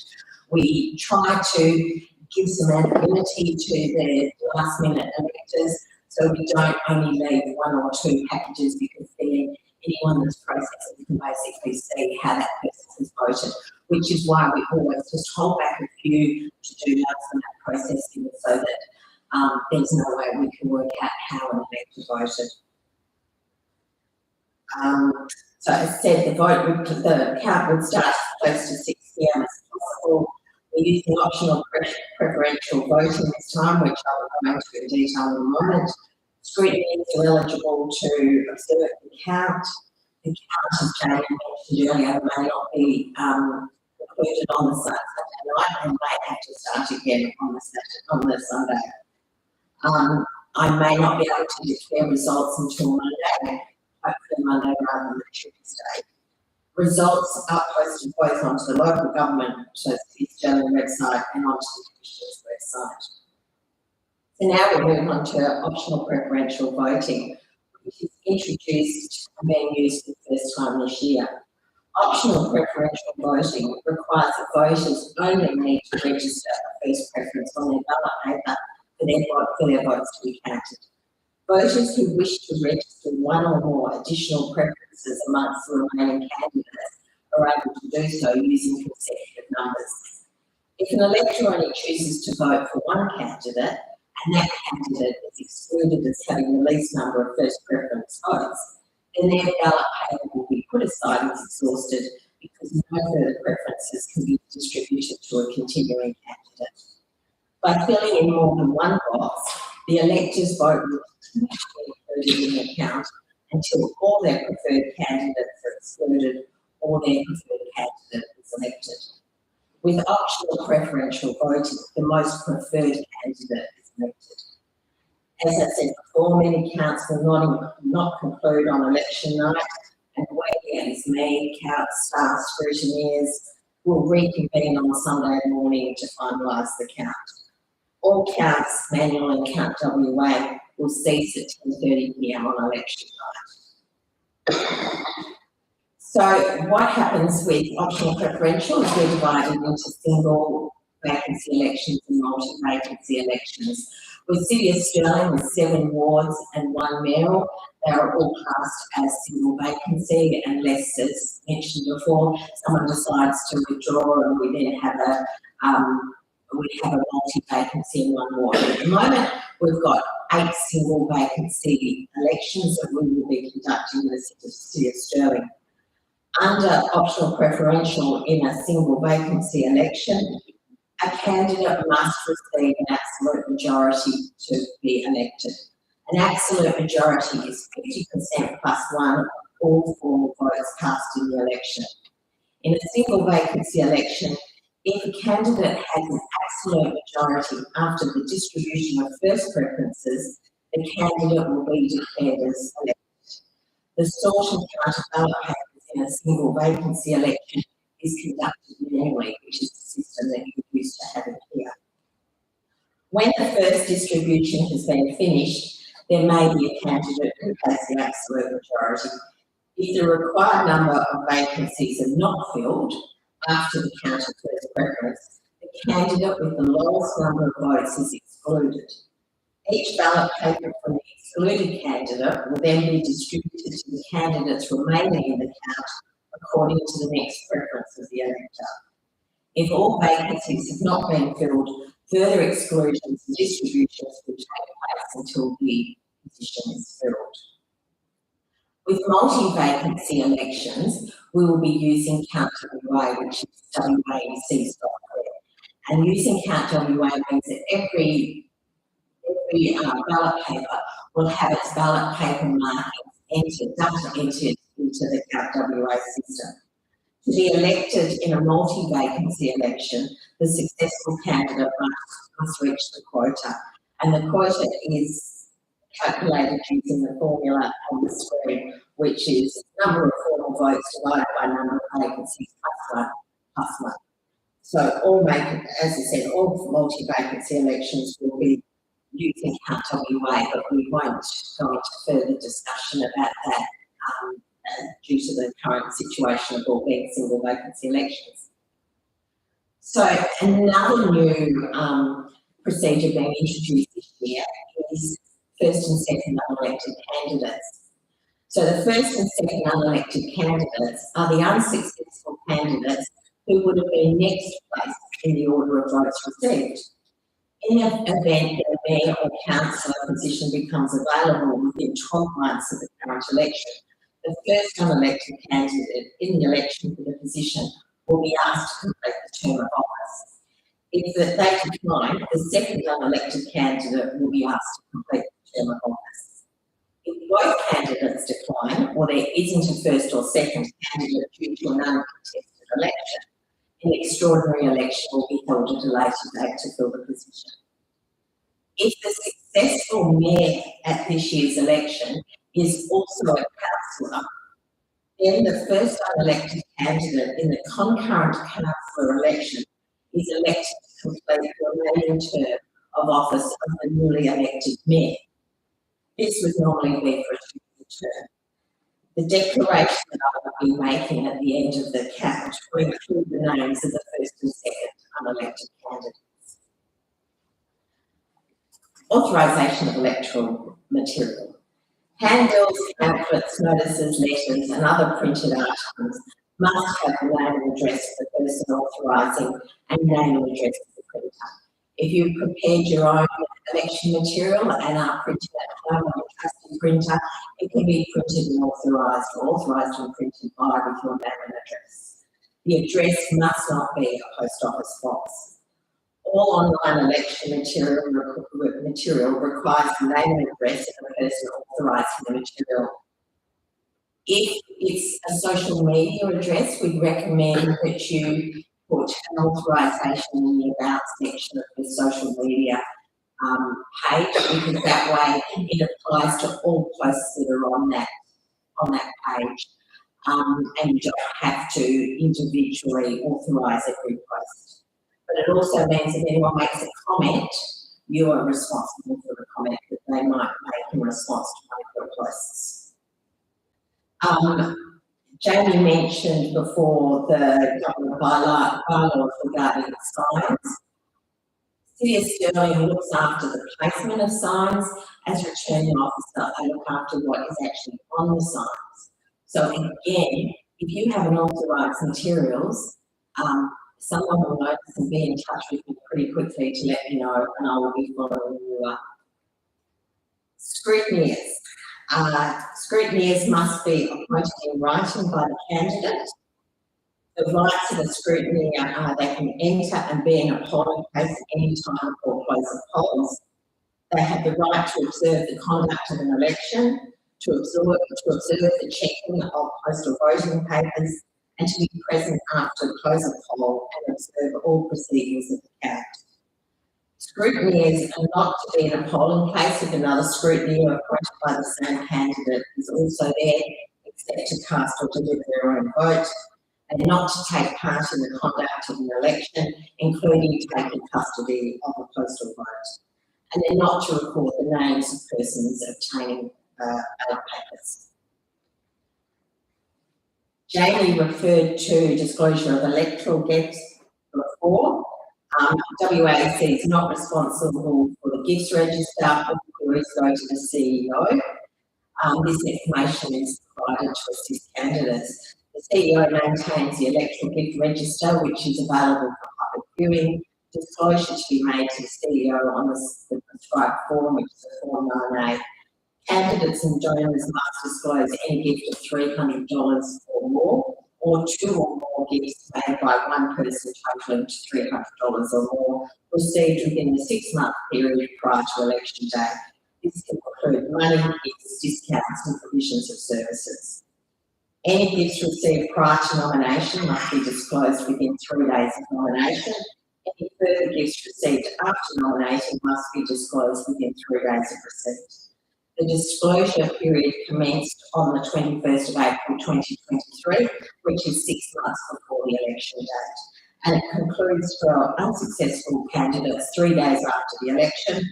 We try to give some anonymity to the last minute electors, so we don't only leave 1 or 2 packages, because then anyone that's processing can basically see how that person has voted, which is why we always just hold back a few to do last minute processing, so that there's no way we can work out how an elector voted. So as I said, the count would start close to 6 p.m. as possible. We're using optional preferential voting this time, which I will go into in detail in a moment. Scrutineers are eligible to observe the count. The count, as Jamie mentioned earlier, may not be concluded on the Saturday night and may have to start again on the Sunday. I may not be able to declare results until Monday, hopefully Monday rather than Tuesday. Results are posted both onto the local government, so the Stirling website, and onto the Commissioner's website. So now we move on to optional preferential voting, which is introduced and being used for the first time this year. Optional preferential voting requires that voters only need to register a first preference on their ballot paper for their votes to be counted. Voters who wish to register one or more additional preferences amongst the remaining candidates are able to do so using consecutive numbers. If an elector only chooses to vote for one candidate, and that candidate is excluded as having the least number of first preference votes, then their ballot paper will be put aside as exhausted, because no further preferences can be distributed to a continuing candidate. By filling in more than one box, the elector's vote will continue to be included in the count until all their preferred candidates are excluded or their preferred candidate is elected. With optional preferential voting, the most preferred candidate is elected. As I said before, many counts will not conclude on election night, and weekends, me, count staff, scrutineers will reconvene on Sunday morning to finalise the count. All counts, manual and count WA, will cease at 10:30 p.m. on election night. So what happens with optional preferential is we're divided into single vacancy elections and multi-vacancy elections. With City of Stirling, with 7 wards and 1 mayoral, they are all classed as single vacancy, unless, as mentioned before, someone decides to withdraw and we then have a multi-vacancy in 1 ward. At the moment, we've got 8 single vacancy elections that we will be conducting in the City of Stirling. Under optional preferential in a single vacancy election, a candidate must receive an absolute majority to be elected. An absolute majority is 50% plus 1 of all 4 votes cast in the election. In a single vacancy election, if a candidate has an absolute majority after the distribution of first preferences, the candidate will be declared as elected. The sort and count of ballot papers in a single vacancy election is conducted manually, which is the system that you used to have in here. When the first distribution has been finished, there may be a candidate who has the absolute majority. If the required number of vacancies are not filled after the count of first preference, the candidate with the lowest number of votes is excluded. Each ballot paper from the excluded candidate will then be distributed to the candidates remaining in the count according to the next preference of the elector. If all vacancies have not been filled Further exclusions and distributions will take place until the position is filled. With multi-vacancy elections, we will be using Count WA, which is WAEC software. And using Count WA means that every ballot paper will have its ballot paper markings entered into the Count WA system. To be elected in a multi-vacancy election, the successful candidate must reach the quota, and the quota is calculated using the formula on the screen, which is number of formal votes divided by number of vacancies plus one. So as I said, all multi-vacancy elections will be using Count WA, but we won't go into further discussion about that due to the current situation of all being single vacancy elections. So another new procedure being introduced this year is first and second unelected candidates. So the first and second unelected candidates are the unsuccessful candidates who would have been next place in the order of votes received. In the event that a mayor or councillor position becomes available within 12 months of the current election, the first unelected candidate in the election for the position will be asked to complete the term of office. If they decline, the second unelected candidate will be asked to complete the term of office. If both candidates decline, or there isn't a first or second candidate due to an uncontested election, an extraordinary election will be held at a later date to fill the position. If the successful mayor at this year's election is also a councillor, then the first unelected candidate in the concurrent councillor election is elected to complete the remaining term of office of the newly elected mayor. This would normally be for a 2-year term. The declaration that I will be making at the end of the count will include the names of the first and second unelected candidates. Authorisation of electoral material. Handbills, pamphlets, notices, letters and other printed articles must have the name and address of the person authorising and name and address of the printer. If you've prepared your own election material and are printed at home on a trusted printer, it can be printed and authorised and printed by with your name and address. The address must not be a post office box. All online election material requires the name and address of the person authorising the material. If it's a social media address, we recommend that you put an authorisation in the About section of the social media page, because that way it applies to all posts that are on that page, and you don't have to individually authorise every post. But it also means if anyone makes a comment, you are responsible for the comment that they might make in response to one of your posts. Jamie mentioned before the government bylaws regarding signs. City of Stirling looks after the placement of signs. As returning officer, I look after what is actually on the signs. So again, if you have unauthorised materials, someone will notice and be in touch with me pretty quickly to let me know, and I will be following you up. Scrutineers. Scrutineers must be appointed in writing by the candidate. The rights of a scrutineer are they can enter and be in a polling place at any time before close of polls. They have the right to observe the conduct of an election, to observe the checking of postal voting papers, and to be present after the close of poll and observe all proceedings of the count. Scrutineers are not to be in a polling place if another scrutineer appointed by the same candidate is also there, except to cast or deliver their own vote, and not to take part in the conduct of an election, including taking custody of a postal vote. And they're not to record the names of persons obtaining ballot papers. Jamie referred to disclosure of electoral gifts before. WAC is not responsible for the gifts register, but queries go to the CEO. This information is provided to assist candidates. The CEO maintains the electoral gift register, which is available for public viewing. disclosure to be made to the CEO on the prescribed form, which is a Form 9A. Candidates and donors must disclose any gift of $300 or more, or 2 or more gifts made by one person totaling to $300 or more, received within the 6-month period prior to election day. This can include money, gifts, discounts and provisions of services. Any gifts received prior to nomination must be disclosed within 3 days of nomination. Any further gifts received after nominating must be disclosed within 3 days of receipt. The disclosure period commenced on the 21st of April 2023, which is 6 months before the election date, and it concludes for unsuccessful candidates 3 days after the election,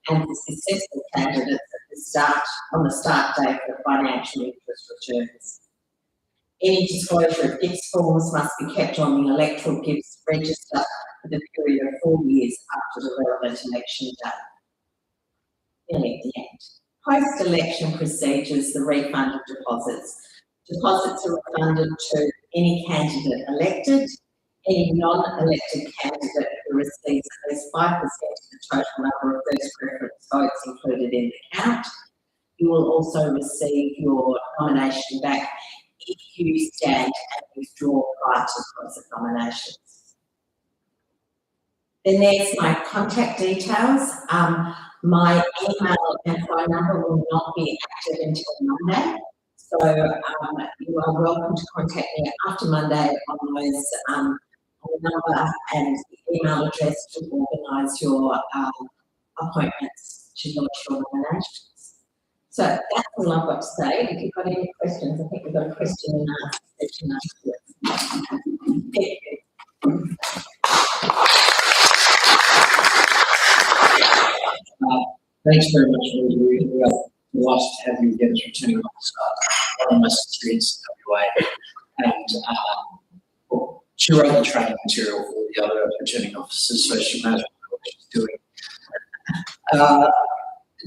and for successful candidates on the start date for financial interest returns. Any disclosure of gifts forms must be kept on the Electoral Gifts Register for the period of 4 years after the relevant election date. Nearly at the end. Post-election procedures, the refund of deposits. Deposits are refunded to any candidate elected, any non-elected candidate who receives at least 5% of the total number of first preference votes included in the count. You will also receive your nomination back if you stand and withdraw prior to close of nominations. Then there's my contact details. My email and phone number will not be active until Monday, so you are welcome to contact me after Monday on those on the number and the email address to organise your appointments to launch your nominations. So that's all I've got to say. If you've got any questions, I think we've got a question and answer section afterwards. Thank you. Thanks very much, Rosie. We are delighted to have you again as returning officer. One of the most experienced in WA, and curate the training material for the other returning officers, so she knows what she's doing.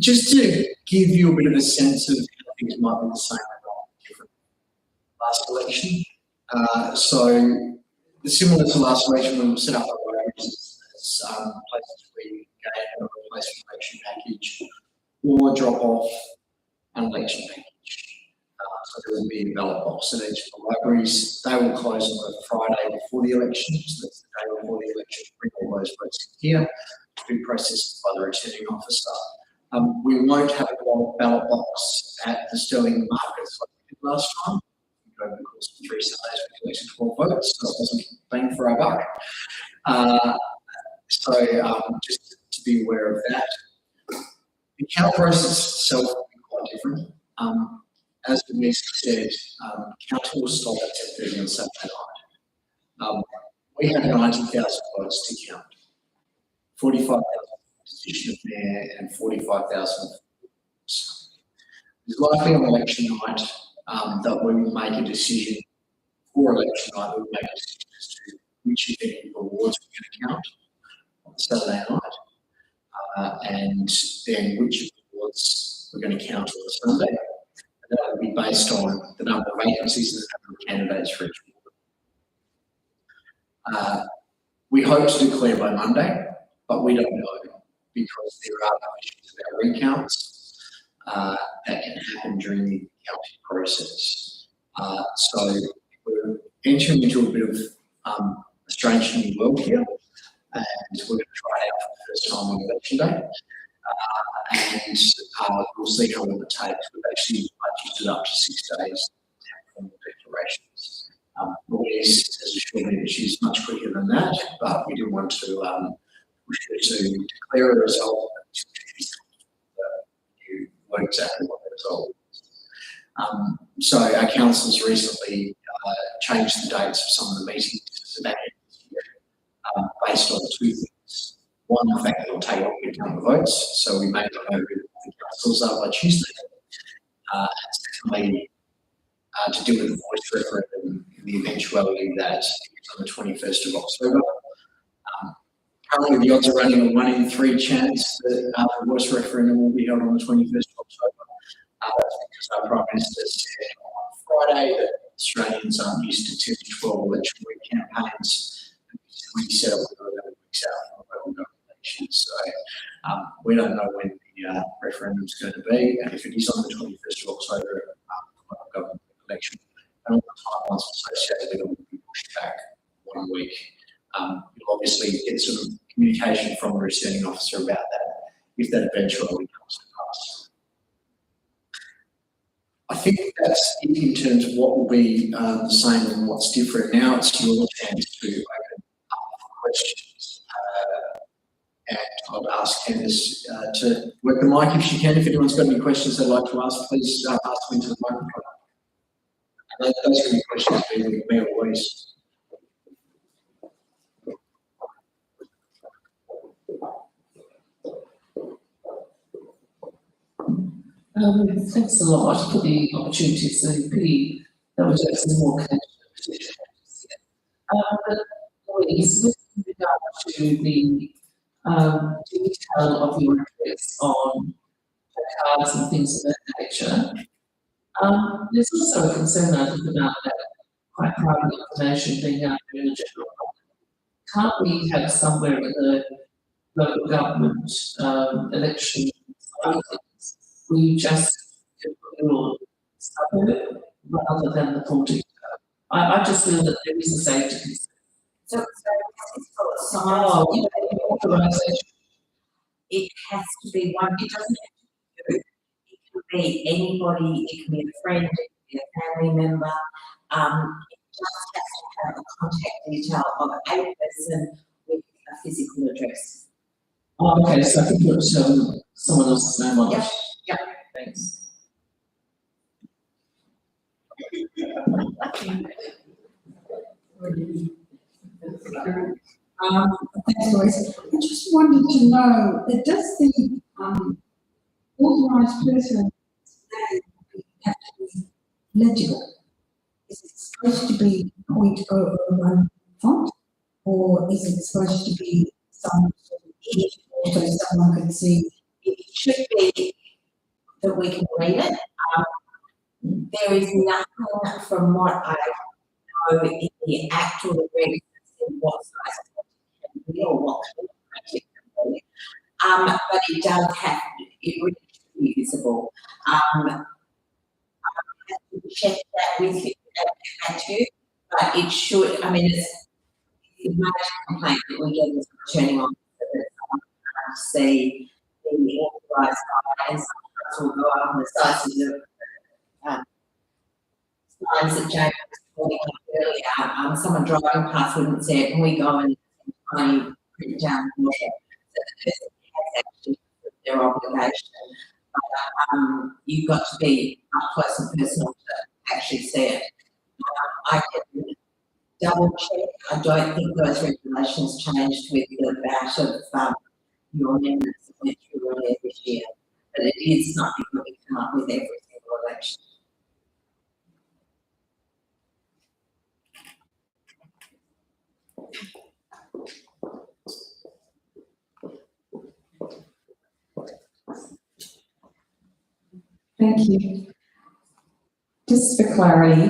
Just to give you a bit of a sense of how things might be the same or not different last election. So similar to last election when we set up our roads as places where you go and replace an election package or drop off an election package. So there will be a ballot box at each of the libraries. They will close on the Friday before the election, so that's the day before the election. Bring all those votes in here to be processed by the returning officer. We won't have a ballot box at the Stirling markets like we did last time. Over the course of 3 Sundays, we collected 12 votes, so it wasn't bang for our buck. Just to be aware of that. The count process itself will be quite different. As Denise said, count will stop at 10:30 on Saturday night. We have 90,000 votes to count. 45,000 position of mayor and 45,000 votes. It's likely on election night that we will make a decision for election night. We'll make a decision as to which of any awards we're going to count on Saturday night, and then which awards we're going to count on Sunday. And that will be based on the number of vacancies and the number of candidates for each award. We hope to declare by Monday, but we don't know because there are issues about recounts that can happen during the counting process. So we're entering into a bit of a strange new world here, and we're going to try it out for the first time on election day. And we'll see how long it takes. We've actually budgeted up to 6 days to have formal declarations. Louise has assured me that she's much quicker than that, but we didn't want to push her to declare a result. You weren't exactly what the result was. So our council's recently changed the dates of some of the meetings to the back end of this year, based on 2 things. One, the fact that it'll take longer to count the votes, so we may not know who the councils are by Tuesday. And secondly, to deal with the voice referendum in the eventuality that it's on the 21st of October. Currently, the odds are running a 1 in 3 chance that the voice referendum will be held on the 21st of October. That's because our Prime Minister said on Friday that Australians aren't used to 10 to 12 election week campaigns. We set up 11 weeks out from elections. So we don't know when the referendum is going to be, and if it is on the 21st of October, the government election, and all the timelines associated with it will be pushed back 1 week. You'll obviously get sort of communication from the returning officer about that if that eventually comes to pass. I think that's it in terms of what will be the same and what's different. Now it's your chance to open up for questions. And I'd ask Candice to work the mic if she can. If anyone's got any questions they'd like to ask, please ask them into the microphone. And those can be questions for me or Louise. Thanks a lot for the opportunity. So pity that we're doing some more candidates. But Louise, with regard to the detail of your address on cards and things of that nature, there's also a concern, I think, about that quite private information being out there in the general public. Can't we have somewhere in the local government election side of things where you just put your suburb rather than the full detail? I just feel that there is a safety concern. So it's got signs. Authorisation. It has to be one. It doesn't have to be you. It can be anybody. It can be a friend. It can be a family member. It just has to have a contact detail of a person with a physical address. Oh, okay, so I can put someone else's name on it. Yep. Yep. Thanks. Thanks, Louise. I just wanted to know, does the authorised person name have to be legible? Is it supposed to be 0.001 font, or is it supposed to be some sort of image so someone can see? It should be that we can read it. There is nothing from what I know in the actual agreement in what size it can be or what it can be. But it does have it really should be visible. I have to check that with you and get back to you, but it should. I mean, it's a major complaint that we get is returning on that someone can't see the authorised guide, and sometimes will go up on the sizes of signs that James was talking about earlier. Someone driving past wouldn't see it, and we go and try print down the measure. So the person has actually put their obligation. But you've got to be up close and personal to actually see it. I can double check. I don't think those regulations changed with the batch of your amendments that went through earlier this year. But it is something that we come up with every single election. Thank you. Just for clarity,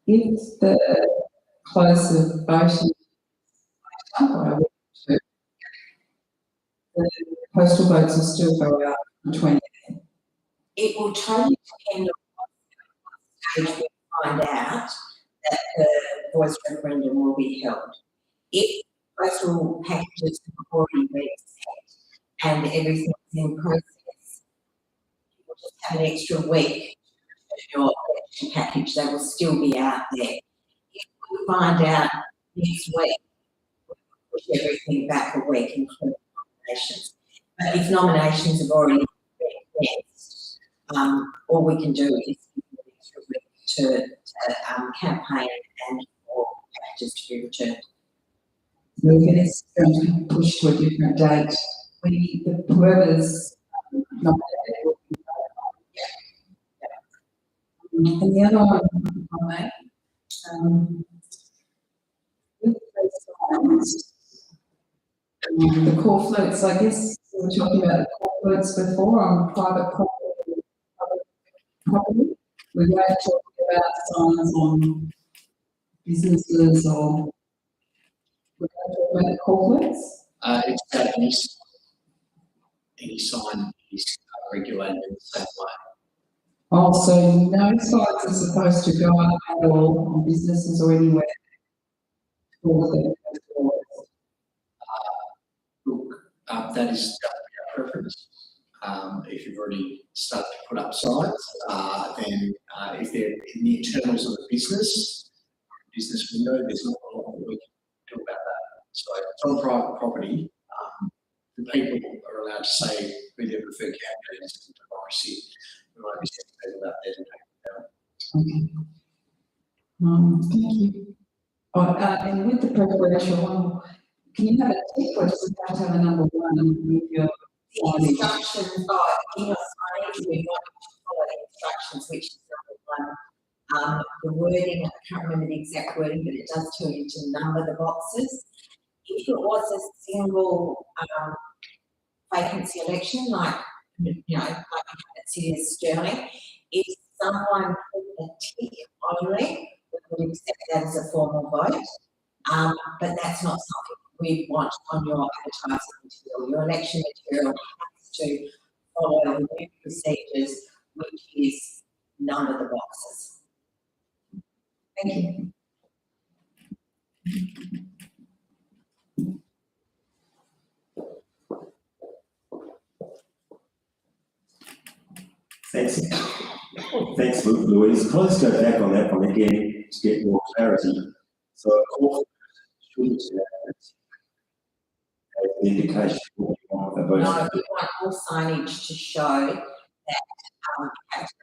if the close of voting the postal votes will still go out on 20th. It will totally depend on what stage we find out that the voice referendum will be held. If postal packages have already been sent and everything's in process, you'll just have an extra week to your election package. They will still be out there. If we find out next week, we'll push everything back a week, including nominations. But if nominations have already been commenced, all we can do is give them an extra week to campaign and for packages to be returned. So if it is going to be pushed to a different date, whoever's nominated will be notified. And the other one, if I may, with those signs, the core floats, I guess we were talking about the core floats before on private property. We were talking about signs on businesses or we're going to talk about the core floats. It's about any sign is regulated in the same way. Oh, so no signs are supposed to go up at all on businesses or anywhere. For the- Look, that is our preference. If you've already started to put up signs, then if they're in the internals of the business window, there's not a lot we can do about that. So it's on private property. The people are allowed to say who their preferred candidate is in democracy. There might be some people out there to take it down. Okay. Thank you. Oh, and with the preferential one, can you have a tick or does it have to have a number one with your The signage? instructions, in your signage, we want you to follow the instructions, which is number one. The wording, I can't remember the exact wording, but it does tell you to number the boxes. If it was a single vacancy election, like like we had at City of Stirling, if someone put a tick only, we would accept that as a formal vote. But that's not something we want on your advertising material. Your election material has to follow the new procedures, which is number the boxes. Thank you. Thanks. Thanks, Louise. Can I just go back on that one again to get more clarity? So, of course, should have an indication of what you want a vote. No, we want all signage to show that you have to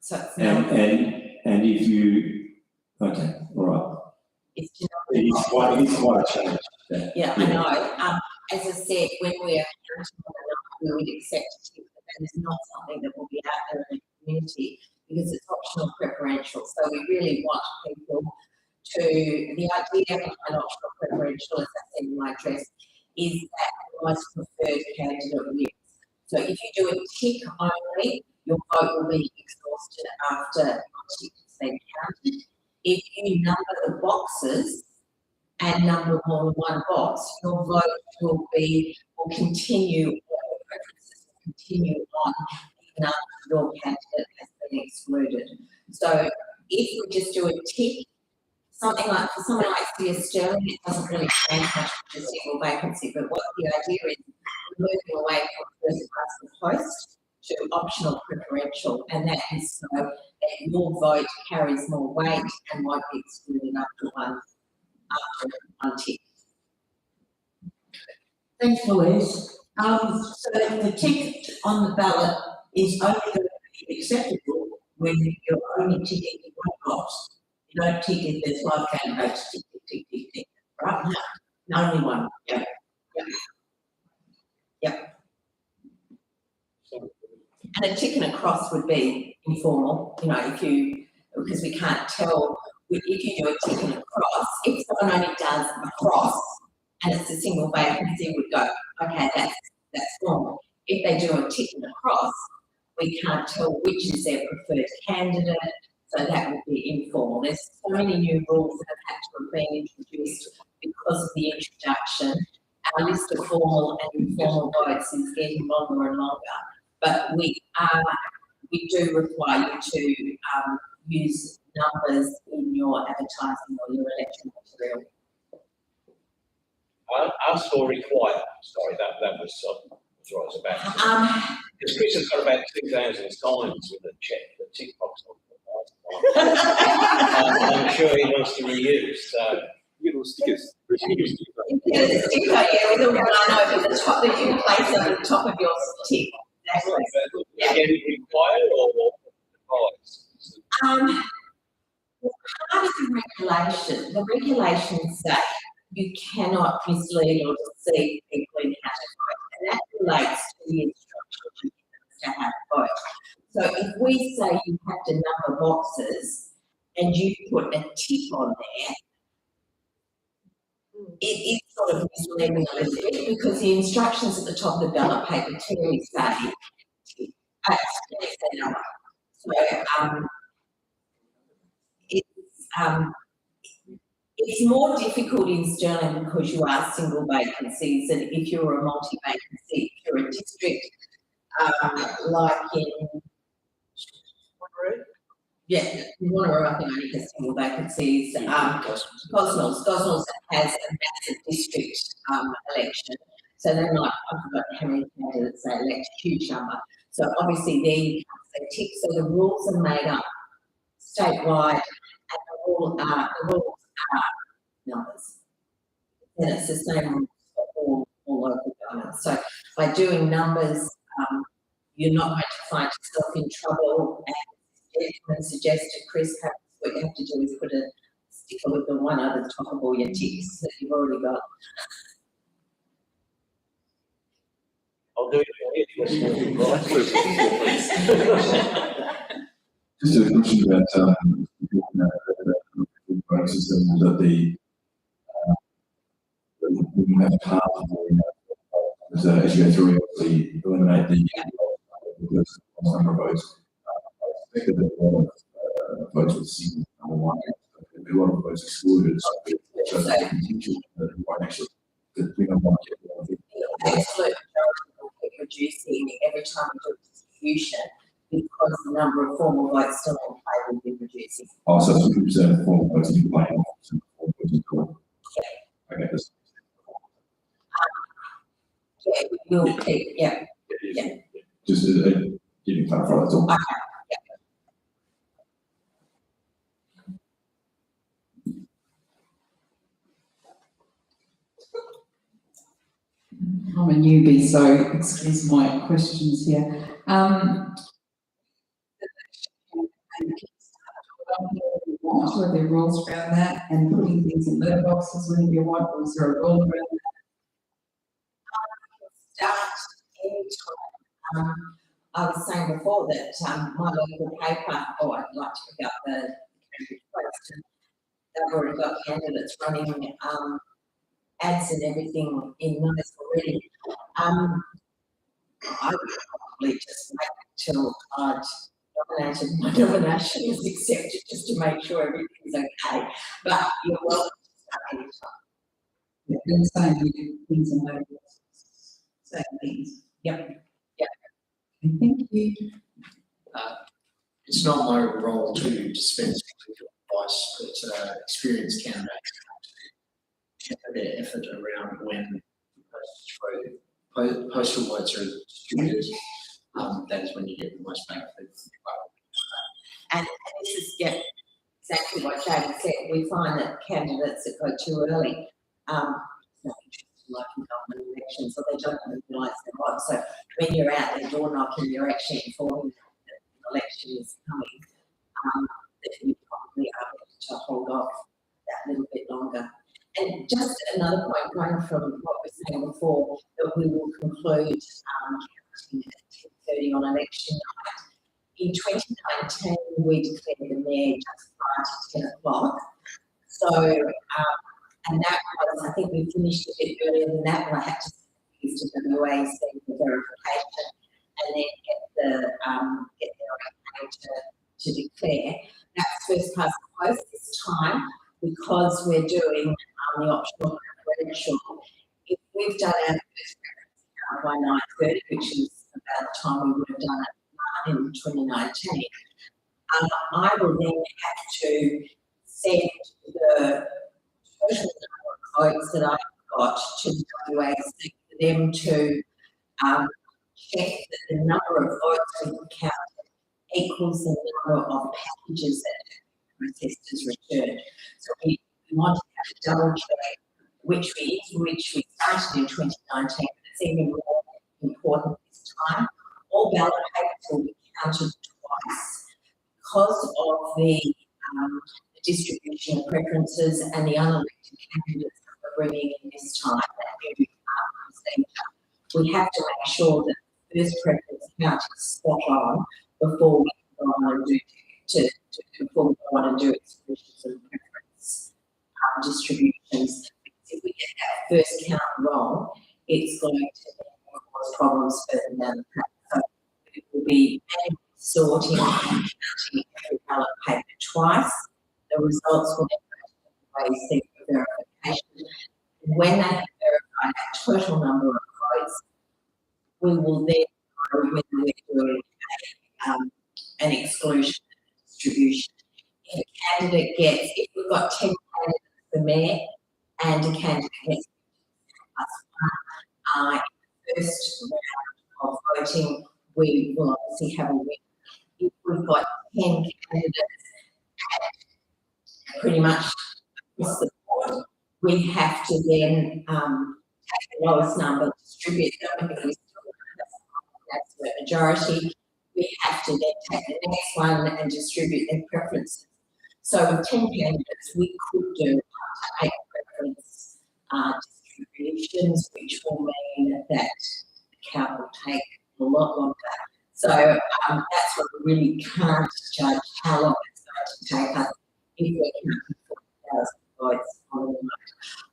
so it's not, And if you, okay, all right. it's just It's quite a change. yeah, I know. As I said, when we are accountable enough, we would accept it, but that is not something that will be out there in the community because it's optional preferential. So we really want people to, the idea behind optional preferential, as I said in my address, is that the most preferred candidate wins. So if you do a tick only, your vote will be exhausted after ticks have been counted. If you number the boxes and number more than one box, your vote will continue, or your preferences will continue on even after your candidate has been excluded. So if we just do a tick, something like, for someone like City of Stirling, it doesn't really change much for the single vacancy, but what the idea is, we're moving away from first past the post to optional preferential, and that is so that your vote carries more weight and won't be excluded after one tick. Thanks, Louise. So the tick on the ballot is only going to be acceptable when you're only ticking in one box. You don't tick if there's 5 candidates, tick, tick, tick, tick, tick, right? No, only one. Yeah. And a tick and a cross would be informal, because we can't tell, if you do a tick and a cross, if someone only does a cross and it's a single vacancy, we'd go, okay, that's formal. If they do a tick and a cross, we can't tell which is their preferred candidate, so that would be informal. There's so many new rules that have had to have been introduced because of the introduction. Our list of formal and informal votes is getting longer and longer. But we do require you to use numbers in your advertising or your election material. Ask or require. Sorry, that was what I was about. Because Chris has got about 2,000 signs with a check, the tick box on the I'm sure he wants to reuse. So Little stickers. You get a sticker, with a line over the top that you place over the top of your tick. again, required or advised? Well, part of the regulations say you cannot mislead or deceive people in how to vote, and that relates to the instruction to how to vote. So if we say you have to number boxes and you put a tick on there, it is sort of misleading a little bit because the instructions at the top of the ballot paper clearly say tick. So It's more difficult in Stirling because you are single vacancies, and if you're a multi-vacancy, if you're a district, like in Wanneroo, I think only has single vacancies. Gosnells has a massive district election, so they might, I've forgotten how many candidates they elect, a huge number. So obviously there you can't say tick. So the rules are made up statewide, and the rules are numbers. And it's the same rules for all local governments. So by doing numbers, you're not going to find yourself in trouble. And gentleman suggested, Chris, perhaps what you have to do is put a sticker with the one over the top of all your ticks that you've already got. I'll do it for you. Just a question about bonuses and that we have half of the, as you go through, obviously eliminate the number of votes. I expected that a lot of votes with single number one, there'd be a lot of votes excluded. So that's potential that it might actually, that we don't want to get Absolute will keep reducing every time we do a distribution because the number of formal votes still in play will be reducing. Oh, so 50% of formal votes in play, 50% of formal votes in court. Yeah. Okay, that's Yeah, we'll keep, yeah. just getting clarify, that's all. Okay. I'm a newbie, so excuse my questions here. What are there rules around that and putting things in letter boxes whenever you want, or is there a rule around that? Start anytime. I was saying before that my local paper, I'd like to pick up the Cambridge Post, and they've already got candidates running ads and everything in those already. I would probably just wait until I'd nominated, my nomination is accepted just to make sure everything's okay. But you're welcome to start anytime. Yeah, the same things and letter boxes. Same things. Yep. Okay, thank you. It's not my role to dispense legal advice, but experienced candidates have their effort around when postal votes are distributed. That is when you get the most benefit. And this is exactly what David said. We find that candidates that go too early, not interested in local government elections, or they don't even realise they're on. So when you're out there door knocking, you're actually informing them that an election is coming, that you probably are able to hold off that little bit longer. And just another point, going from what we were saying before, that we will conclude counting at 10:30 on election night. In 2019, we declared the mayor just prior to 10 o'clock. So, and that was, I think we finished a bit earlier than that, but I had to use to the WAC for verification and then get their okay to declare. That's first past the post this time, because we're doing the optional preferential. If we've done our first preference count by 9:30, which is about the time we would have done it in 2019, I will then have to send the total number of votes that I've got to the WAC for them to check that the number of votes we've counted equals the number of packages that protesters returned. So we want to have to double check which we started in 2019, but it's even more important this time. All ballot papers will be counted twice because of the distribution of preferences and the unelected candidates that we're bringing in this time, that new procedure. We have to make sure that the first preference count is spot on before we go on and do exclusions and preference distributions. If we get that first count wrong, it's going to cause problems further down the track. So it will be sorting and counting every ballot paper twice. The results will then go to the verification. When they have verified our total number of votes, we will then know whether we're doing an exclusion distribution. If a candidate gets, if we've got 10 candidates for mayor and a candidate gets +1, in the first round of voting, we will obviously have a win. If we've got 10 candidates pretty much across the board, we have to then take the lowest number, distribute them, because we still have absolute majority. We have to then take the next one and distribute their preferences. So with 10 candidates, we could do up to 8 preference distributions, which will mean that the count will take a lot longer. So that's what we really can't judge how long it's going to take us if we're counting 40,000 votes on the night.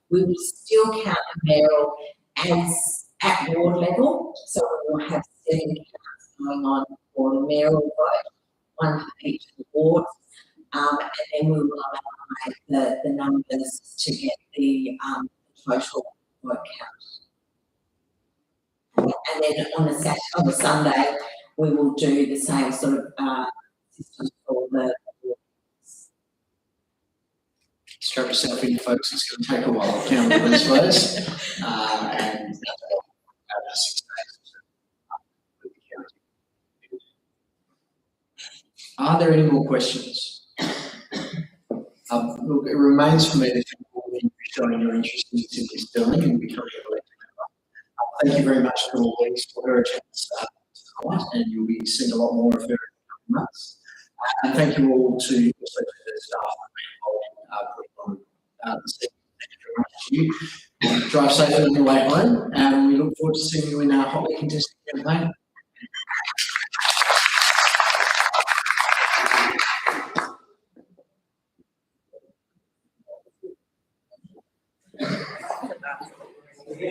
We will still count the mayoral as at ward level, so we will have 7 counts going on for the mayoral vote, 1 for each of the wards, and then we will amalgamate the numbers to get the total vote count. And then on the Sunday, we will do the same sort of system for the wards. Strap yourself in, folks. It's going to take a while to count all these votes. And about 6 days. Are there any more questions? Look, it remains for me to thank all of you for showing your interest in Stirling and becoming an elected member. Thank you very much to Louise for her attendance tonight, and you'll be seeing a lot more of her in the coming months. And thank you all to the staff that have been involved in this evening. Thank you very much to you. Drive safely on your way home, and we look forward to seeing you in our hotly contested campaign.